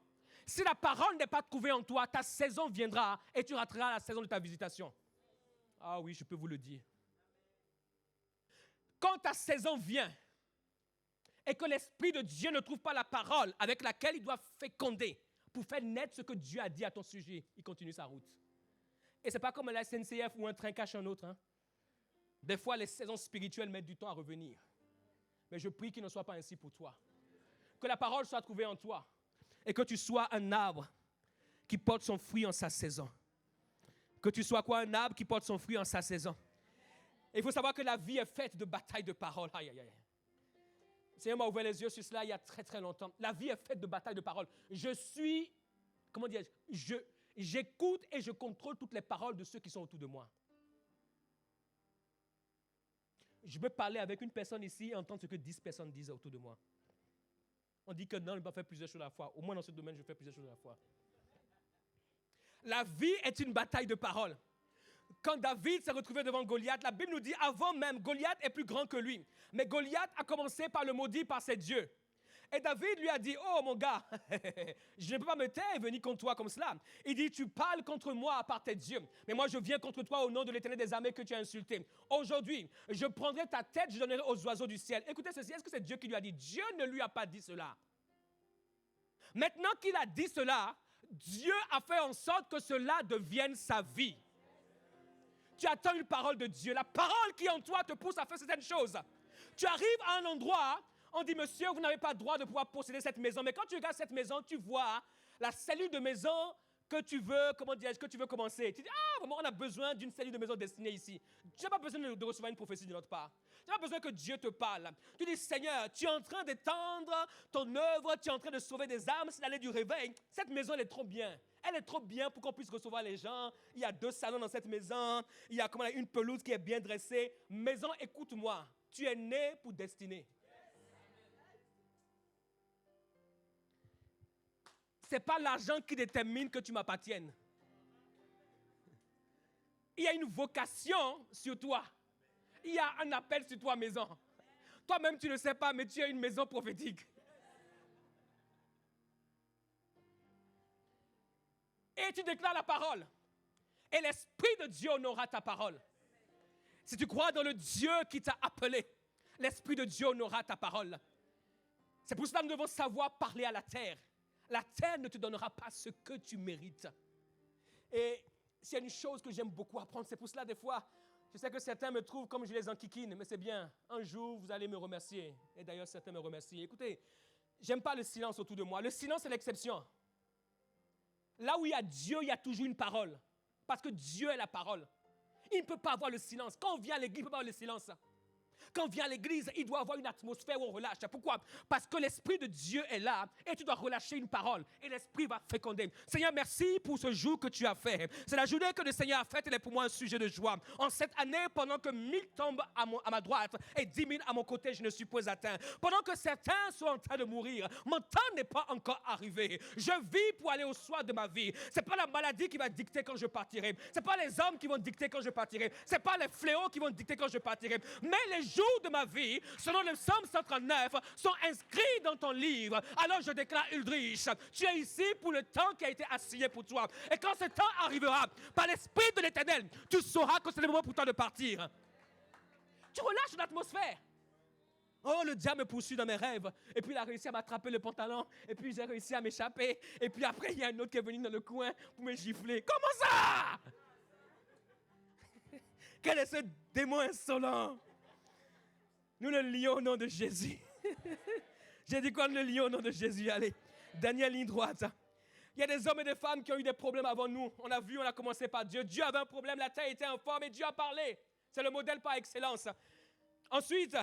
Si la parole n'est pas trouvée en toi, ta saison viendra et tu rateras la saison de ta visitation. Ah oui, je peux vous le dire. Quand ta saison vient et que l'Esprit de Dieu ne trouve pas la parole avec laquelle il doit féconder pour faire naître ce que Dieu a dit à ton sujet, il continue sa route. Et ce n'est pas comme la SNCF où un train cache un autre. Des fois, les saisons spirituelles mettent du temps à revenir. Mais je prie qu'il ne soit pas ainsi pour toi. Que la parole soit trouvée en toi. Et que tu sois un arbre qui porte son fruit en sa saison. Que tu sois quoi? Un arbre qui porte son fruit en sa saison. Et il faut savoir que la vie est faite de batailles de paroles. Aïe, aïe, aïe. Le Seigneur m'a ouvert les yeux sur cela il y a très très longtemps. La vie est faite de batailles de paroles. J'écoute et je contrôle toutes les paroles de ceux qui sont autour de moi. Je peux parler avec une personne ici et entendre ce que 10 personnes disent autour de moi. On dit que non, on ne peut pas faire plusieurs choses à la fois. Au moins dans ce domaine, je fais plusieurs choses à la fois. La vie est une bataille de paroles. Quand David s'est retrouvé devant Goliath, la Bible nous dit avant même, Goliath est plus grand que lui. Mais Goliath a commencé par le maudire par ses dieux. Et David lui a dit, oh mon gars, je ne peux pas me taire et venir contre toi comme cela. Il dit, tu parles contre moi par tes dieux. Mais moi, je viens contre toi au nom de l'Éternel des armées que tu as insulté. Aujourd'hui, je prendrai ta tête, je donnerai aux oiseaux du ciel. Écoutez ceci, est-ce que c'est Dieu qui lui a dit? Dieu ne lui a pas dit cela. Maintenant qu'il a dit cela, Dieu a fait en sorte que cela devienne sa vie. Tu attends une parole de Dieu. La parole qui en toi te pousse à faire certaines choses. Tu arrives à un endroit, on dit, monsieur, vous n'avez pas le droit de pouvoir posséder cette maison. Mais quand tu regardes cette maison, tu vois la cellule de maison que tu veux, que tu veux commencer. Tu dis, ah, vraiment, on a besoin d'une cellule de maison destinée ici. Tu n'as pas besoin de recevoir une prophétie de notre part. Tu n'as pas besoin que Dieu te parle. Tu dis, Seigneur, tu es en train d'étendre ton œuvre, tu es en train de sauver des âmes, c'est l'année du réveil. Cette maison, elle est trop bien. Elle est trop bien pour qu'on puisse recevoir les gens. Il y a 2 salons dans cette maison. Il y a une pelouse qui est bien dressée. Maison, écoute-moi. Tu es né pour destiner. Ce n'est pas l'argent qui détermine que tu m'appartiennes. Il y a une vocation sur toi. Il y a un appel sur toi, maison. Toi-même, tu ne sais pas, mais tu as une maison prophétique. Et tu déclares la parole. Et l'Esprit de Dieu honorera ta parole. Si tu crois dans le Dieu qui t'a appelé, l'Esprit de Dieu honorera ta parole. C'est pour cela que nous devons savoir parler à la terre. La terre ne te donnera pas ce que tu mérites. Et s'il y a une chose que j'aime beaucoup apprendre, c'est pour cela des fois, je sais que certains me trouvent comme je les enquiquine, mais c'est bien. Un jour, vous allez me remercier. Et d'ailleurs, certains me remercient. Écoutez, j'aime pas le silence autour de moi. Le silence, c'est l'exception. Là où il y a Dieu, il y a toujours une parole. Parce que Dieu est la parole. Il ne peut pas avoir le silence. Quand on vient à l'église, il ne peut pas avoir le silence. Quand on vient à l'église, il doit avoir une atmosphère où on relâche. Pourquoi? Parce que l'Esprit de Dieu est là et tu dois relâcher une parole et l'Esprit va féconder. Seigneur, merci pour ce jour que tu as fait. C'est la journée que le Seigneur a faite, elle est pour moi un sujet de joie. En cette année, pendant que 1000 tombent à ma droite et 10 000 à mon côté, je ne suis pas atteint. Pendant que certains sont en train de mourir, mon temps n'est pas encore arrivé. Je vis pour aller au soir de ma vie. Ce n'est pas la maladie qui va dicter quand je partirai. Ce n'est pas les hommes qui vont dicter quand je partirai. Ce n'est pas les fléaux qui vont dicter quand je partirai. Mais les jours de ma vie, selon le Psaume 139, sont inscrits dans ton livre. Alors je déclare, Uldrich, tu es ici pour le temps qui a été assigné pour toi. Et quand ce temps arrivera, par l'Esprit de l'Éternel, tu sauras que c'est le moment pour toi de partir. Tu relâches l'atmosphère. Oh, le diable me poursuit dans mes rêves. Et puis il a réussi à m'attraper le pantalon. Et puis j'ai réussi à m'échapper. Et puis après, il y a un autre qui est venu dans le coin pour me gifler. Comment ça? Quel est ce démon insolent? Nous le lions au nom de Jésus. J'ai dit quoi? Nous le lions au nom de Jésus. Allez, Daniel, ligne droite. Il y a des hommes et des femmes qui ont eu des problèmes avant nous. On a vu, on a commencé par Dieu. Dieu avait un problème, la terre était informe et Dieu a parlé. C'est le modèle par excellence. Ensuite,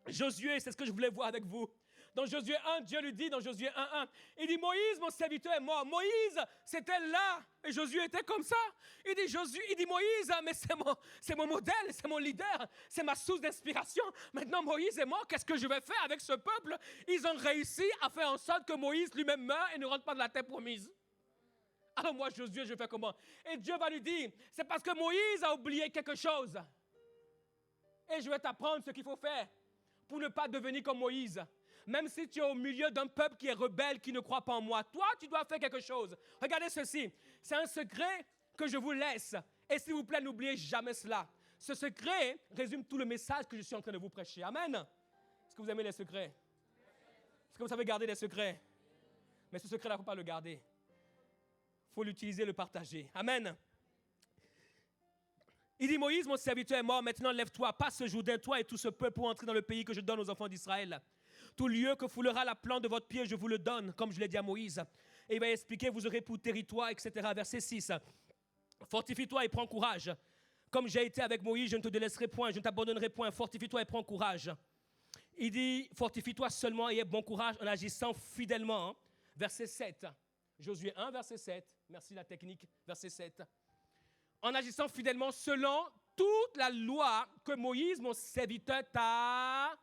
Josué, c'est ce que je voulais voir avec vous. Dans Josué 1, Dieu lui dit dans Josué 1, il dit, Moïse, mon serviteur est mort. Moïse, c'était là. Et Josué était comme ça. Il dit, Moïse, mais c'est mon modèle, c'est mon leader, c'est ma source d'inspiration. Maintenant, Moïse est mort. Qu'est-ce que je vais faire avec ce peuple? Ils ont réussi à faire en sorte que Moïse lui-même meure et ne rentre pas dans la terre promise. Alors moi, Josué, je fais comment? Et Dieu va lui dire, c'est parce que Moïse a oublié quelque chose. Et je vais t'apprendre ce qu'il faut faire pour ne pas devenir comme Moïse. Même si tu es au milieu d'un peuple qui est rebelle, qui ne croit pas en moi, toi, tu dois faire quelque chose. Regardez ceci. C'est un secret que je vous laisse. Et s'il vous plaît, n'oubliez jamais cela. Ce secret résume tout le message que je suis en train de vous prêcher. Amen. Est-ce que vous aimez les secrets? Est-ce que vous savez garder les secrets? Mais ce secret-là, il ne faut pas le garder. Il faut l'utiliser, le partager. Amen. Il dit, Moïse, mon serviteur est mort, maintenant lève-toi, passe ce Jourdain, toi et tout ce peuple pour entrer dans le pays que je donne aux enfants d'Israël. Tout lieu que foulera la plante de votre pied, je vous le donne, comme je l'ai dit à Moïse. Et il va expliquer, vous aurez pour territoire, etc. Verset 6. Fortifie-toi et prends courage. Comme j'ai été avec Moïse, je ne te délaisserai point, je ne t'abandonnerai point. Fortifie-toi et prends courage. Il dit, fortifie-toi seulement et aie bon courage en agissant fidèlement. Verset 7. Josué 1, verset 7. Merci la technique, verset 7. En agissant fidèlement selon toute la loi que Moïse, mon serviteur, t'a.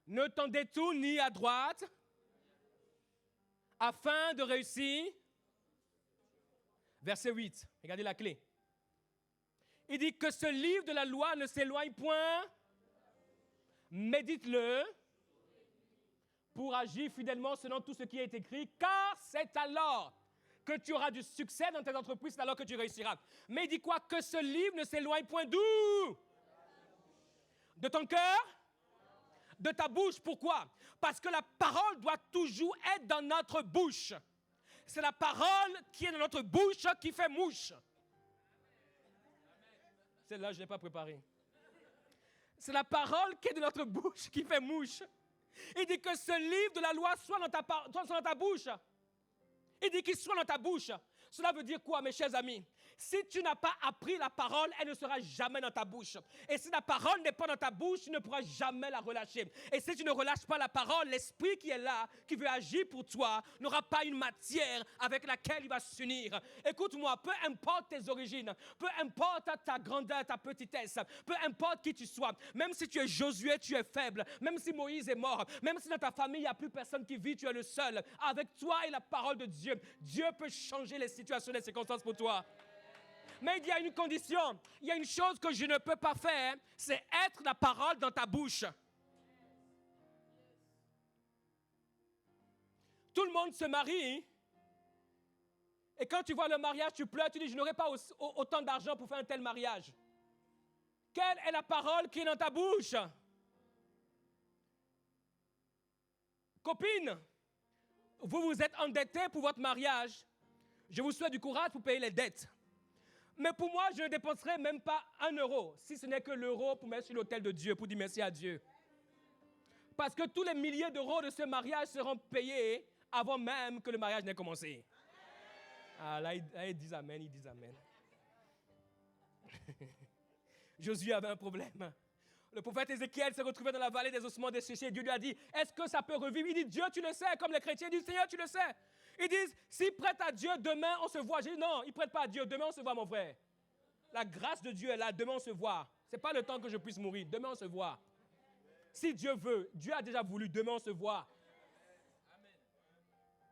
Ne t'en détourne ni à droite, afin de réussir. Verset 8, regardez la clé. Il dit que ce livre de la loi ne s'éloigne point. Médite-le pour agir fidèlement selon tout ce qui est écrit, car c'est alors que tu auras du succès dans tes entreprises, c'est alors que tu réussiras. Mais il dit quoi? Que ce livre ne s'éloigne point d'où? De ton cœur? De ta bouche. Pourquoi? Parce que la parole doit toujours être dans notre bouche. C'est la parole qui est dans notre bouche qui fait mouche. Celle-là, je ne l'ai pas préparée. C'est la parole qui est dans notre bouche qui fait mouche. Il dit que ce livre de la loi soit dans ta bouche. Il dit qu'il soit dans ta bouche. Cela veut dire quoi, mes chers amis? Si tu n'as pas appris la parole, elle ne sera jamais dans ta bouche. Et si la parole n'est pas dans ta bouche, tu ne pourras jamais la relâcher. Et si tu ne relâches pas la parole, l'esprit qui est là, qui veut agir pour toi, n'aura pas une matière avec laquelle il va s'unir. Écoute-moi, peu importe tes origines, peu importe ta grandeur, ta petitesse, peu importe qui tu sois, même si tu es Josué, tu es faible, même si Moïse est mort, même si dans ta famille, il n'y a plus personne qui vit, tu es le seul. Avec toi et la parole de Dieu, Dieu peut changer les situations, les circonstances pour toi. Mais il y a une condition, il y a une chose que je ne peux pas faire, c'est être la parole dans ta bouche. Tout le monde se marie, et quand tu vois le mariage, tu pleures, tu dis, je n'aurai pas autant d'argent pour faire un tel mariage. Quelle est la parole qui est dans ta bouche? Copine, vous vous êtes endetté pour votre mariage. Je vous souhaite du courage pour payer les dettes. Mais pour moi, je ne dépenserai même pas 1 euro, si ce n'est que l'euro pour mettre sur l'autel de Dieu, pour dire merci à Dieu. Parce que tous les milliers d'euros de ce mariage seront payés avant même que le mariage n'ait commencé. Ah, là, ils disent Amen, ils disent Amen. Josué avait un problème. Le prophète Ézéchiel s'est retrouvé dans la vallée des ossements desséchés. Dieu lui a dit, est-ce que ça peut revivre? Il dit, Dieu, tu le sais, comme les chrétiens disent, Seigneur, tu le sais. Ils disent, s'ils prêtent à Dieu, demain on se voit. J'ai dit, non, ils ne prêtent pas à Dieu, demain on se voit, mon frère. La grâce de Dieu est là, demain on se voit. Ce n'est pas le temps que je puisse mourir, demain on se voit. Si Dieu veut, Dieu a déjà voulu, demain on se voit.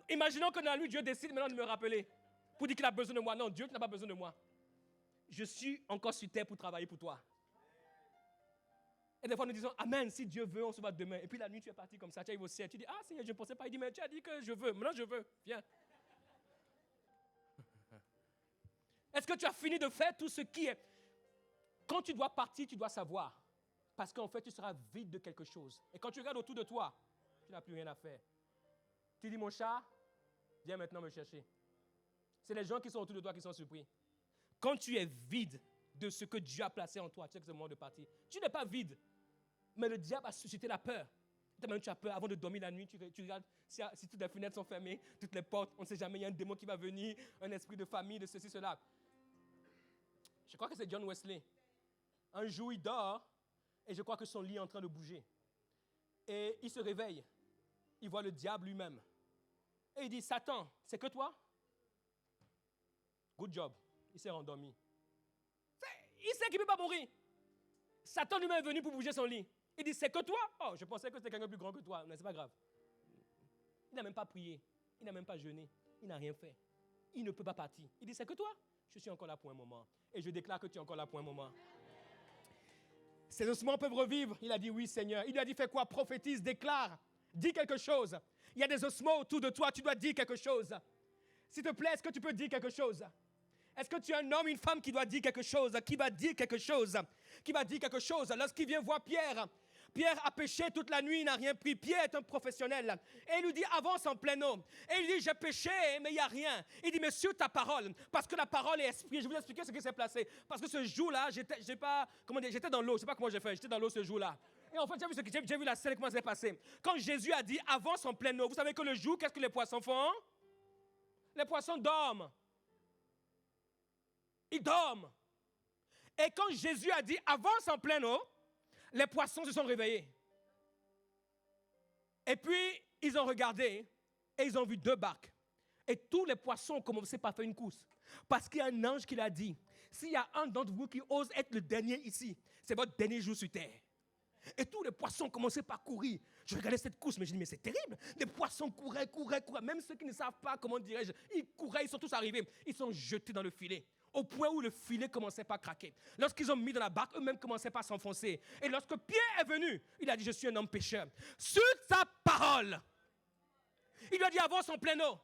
Imaginons que dans la nuit, Dieu décide maintenant de me rappeler pour dire qu'il a besoin de moi. Non, Dieu, tu n'as pas besoin de moi. Je suis encore sur terre pour travailler pour toi. Et des fois, nous disons, Amen, si Dieu veut, on se voit demain. Et puis la nuit, tu es parti comme ça, tu arrives au ciel, tu dis, ah Seigneur, je ne pensais pas. Il dit, mais tu as dit que je veux. Maintenant, je veux. Viens. Est-ce que tu as fini de faire tout ce qui est... Quand tu dois partir, tu dois savoir. Parce qu'en fait, tu seras vide de quelque chose. Et quand tu regardes autour de toi, tu n'as plus rien à faire. Tu dis, mon chat, viens maintenant me chercher. C'est les gens qui sont autour de toi qui sont surpris. Quand tu es vide de ce que Dieu a placé en toi, tu sais que c'est le moment de partir. Tu n'es pas vide. Mais le diable a suscité la peur. Tu as peur. Avant de dormir la nuit, tu regardes si toutes les fenêtres sont fermées, toutes les portes, on ne sait jamais, il y a un démon qui va venir, un esprit de famille, de ceci, cela. Je crois que c'est John Wesley. Un jour, il dort, Et je crois que son lit est en train de bouger. Et il se réveille. Il voit le diable lui-même. Et il dit, Satan, c'est que toi? Good job. Il s'est rendormi. Il sait qu'il ne peut pas mourir. Satan lui-même est venu pour bouger son lit. Il dit, c'est que toi? Oh, je pensais que c'était quelqu'un de plus grand que toi. Mais ce n'est pas grave. Il n'a même pas prié. Il n'a même pas jeûné. Il n'a rien fait. Il ne peut pas partir. Il dit, c'est que toi? Je suis encore là pour un moment. Et je déclare que tu es encore là pour un moment. Ces ossements peuvent revivre. Il a dit, oui, Seigneur. Il lui a dit, fais quoi? Prophétise, déclare. Dis quelque chose. Il y a des ossements autour de toi. Tu dois dire quelque chose. S'il te plaît, est-ce que tu peux dire quelque chose? Est-ce que tu es un homme, une femme qui doit dire quelque chose? Qui va dire quelque chose? Qui va dire quelque chose? Lorsqu'il vient voir Pierre, Pierre a péché toute la nuit, il n'a rien pris. Pierre est un professionnel. Et il lui dit, avance en plein eau. Et il dit, j'ai péché, mais il n'y a rien. Il dit, mais sur ta parole, parce que la parole est esprit. Je vais vous expliquer ce qui s'est passé. Parce que ce jour-là, j'étais dans l'eau. Je ne sais pas comment j'ai fait. J'étais dans l'eau ce jour-là. Et en fait, j'ai vu la scène, comment ça s'est passé. Quand Jésus a dit, avance en plein eau. Vous savez que le jour, qu'est-ce que les poissons font? Les poissons dorment. Ils dorment. Et quand Jésus a dit, avance en pleine eau, les poissons se sont réveillés. Et puis, ils ont regardé et ils ont vu 2 barques. Et tous les poissons ont commencé par faire une course. Parce qu'il y a un ange qui l'a dit, s'il y a un d'entre vous qui ose être le dernier ici, c'est votre dernier jour sur terre. Et tous les poissons ont commencé par courir. Je regardais cette course, mais je dis, mais c'est terrible. Les poissons couraient. Même ceux qui ne savent pas, comment dirais-je, ils couraient, ils sont tous arrivés. Ils sont jetés dans le filet. Au point où le filet commençait pas à craquer. Lorsqu'ils ont mis dans la barque, eux-mêmes commençaient pas à s'enfoncer. Et lorsque Pierre est venu, il a dit, je suis un homme pécheur. Sur sa parole, il lui a dit, avance en pleine eau.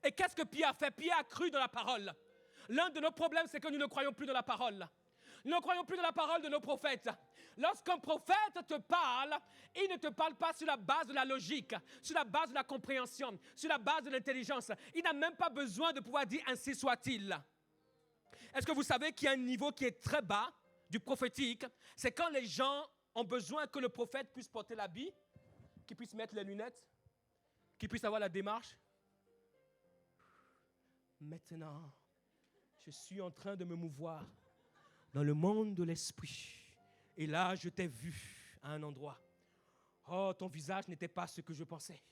Et qu'est-ce que Pierre a fait? Pierre a cru dans la parole. L'un de nos problèmes, c'est que nous ne croyons plus dans la parole. Nous ne croyons plus dans la parole de nos prophètes. Lorsqu'un prophète te parle, il ne te parle pas sur la base de la logique, sur la base de la compréhension, sur la base de l'intelligence. Il n'a même pas besoin de pouvoir dire ainsi soit-il. Est-ce que vous savez qu'il y a un niveau qui est très bas du prophétique? C'est quand les gens ont besoin que le prophète puisse porter l'habit, qu'il puisse mettre les lunettes, qu'il puisse avoir la démarche. Maintenant, je suis en train de me mouvoir dans le monde de l'esprit. Et là, je t'ai vu à un endroit. Oh, ton visage n'était pas ce que je pensais.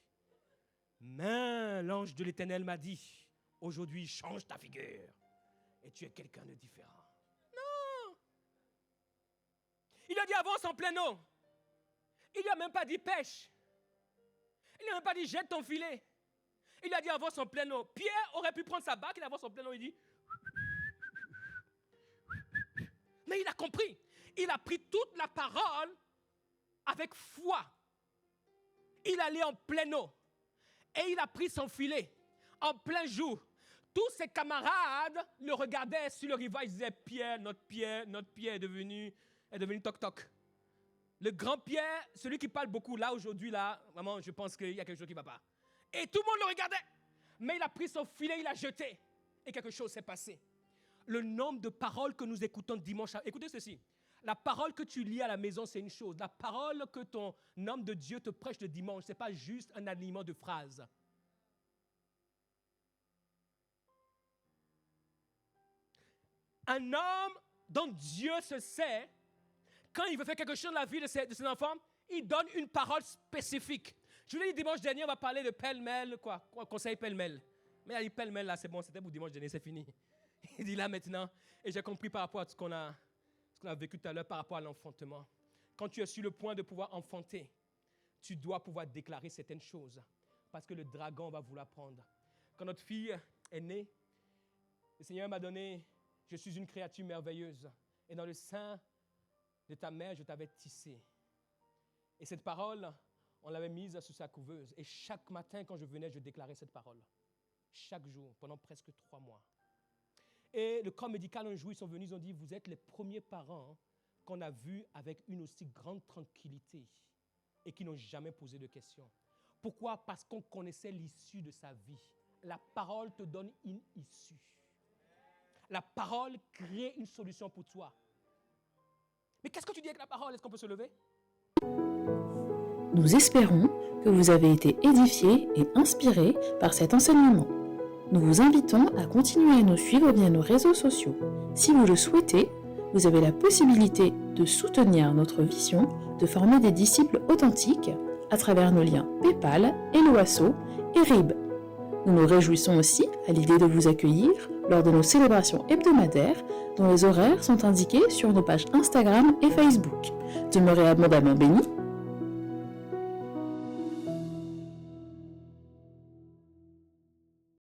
Mais l'ange de l'Éternel m'a dit, aujourd'hui, change ta figure. Et tu es quelqu'un de différent. Non. Il a dit avance en pleine eau. Il lui a même pas dit pêche. Il lui a même pas dit jette ton filet. Il lui a dit avance en pleine eau. Pierre aurait pu prendre sa barque, il avance en pleine eau, il dit. Mais il a compris. Il a pris toute la parole avec foi. Il allait en pleine eau. Et il a pris son filet en plein jour. Tous ses camarades le regardaient sur le rivage. Ils disaient, Pierre est devenu toc-toc. Le grand Pierre, celui qui parle beaucoup là, aujourd'hui, là, vraiment, je pense qu'il y a quelque chose qui ne va pas. Et tout le monde le regardait. Mais il a pris son filet, il l'a jeté. Et quelque chose s'est passé. Le nombre de paroles que nous écoutons dimanche. Écoutez ceci. La parole que tu lis à la maison, c'est une chose. La parole que ton homme de Dieu te prêche le dimanche, ce n'est pas juste un alignement de phrases. Un homme dont Dieu se sait, quand il veut faire quelque chose dans la vie de ses enfants, il donne une parole spécifique. Je vous l'ai dit dimanche dernier, on va parler de pêle-mêle, conseil pêle-mêle. Mais il a dit pêle-mêle, là, c'est bon, c'était pour dimanche dernier, c'est fini. Il dit là maintenant, et j'ai compris par rapport à ce qu'on a vécu tout à l'heure, par rapport à l'enfantement. Quand tu es sur le point de pouvoir enfanter, tu dois pouvoir déclarer certaines choses, parce que le dragon va vouloir prendre. Quand notre fille est née, le Seigneur m'a donné, je suis une créature merveilleuse, et dans le sein de ta mère, je t'avais tissé. Et cette parole, on l'avait mise sous sa couveuse. Et chaque matin, quand je venais, je déclarais cette parole. Chaque jour, pendant presque 3 mois. Et le corps médical, un jour, ils sont venus, ils ont dit, vous êtes les premiers parents qu'on a vus avec une aussi grande tranquillité et qui n'ont jamais posé de questions. Pourquoi? Parce qu'on connaissait l'issue de sa vie. La parole te donne une issue. La parole crée une solution pour toi. Mais qu'est-ce que tu dis avec la parole? Est-ce qu'on peut se lever? Nous espérons que vous avez été édifiés et inspirés par cet enseignement. Nous vous invitons à continuer à nous suivre via nos réseaux sociaux. Si vous le souhaitez, vous avez la possibilité de soutenir notre vision de former des disciples authentiques à travers nos liens PayPal, Helloasso et RIB. Nous nous réjouissons aussi à l'idée de vous accueillir lors de nos célébrations hebdomadaires dont les horaires sont indiqués sur nos pages Instagram et Facebook. Demeurez abondamment bénis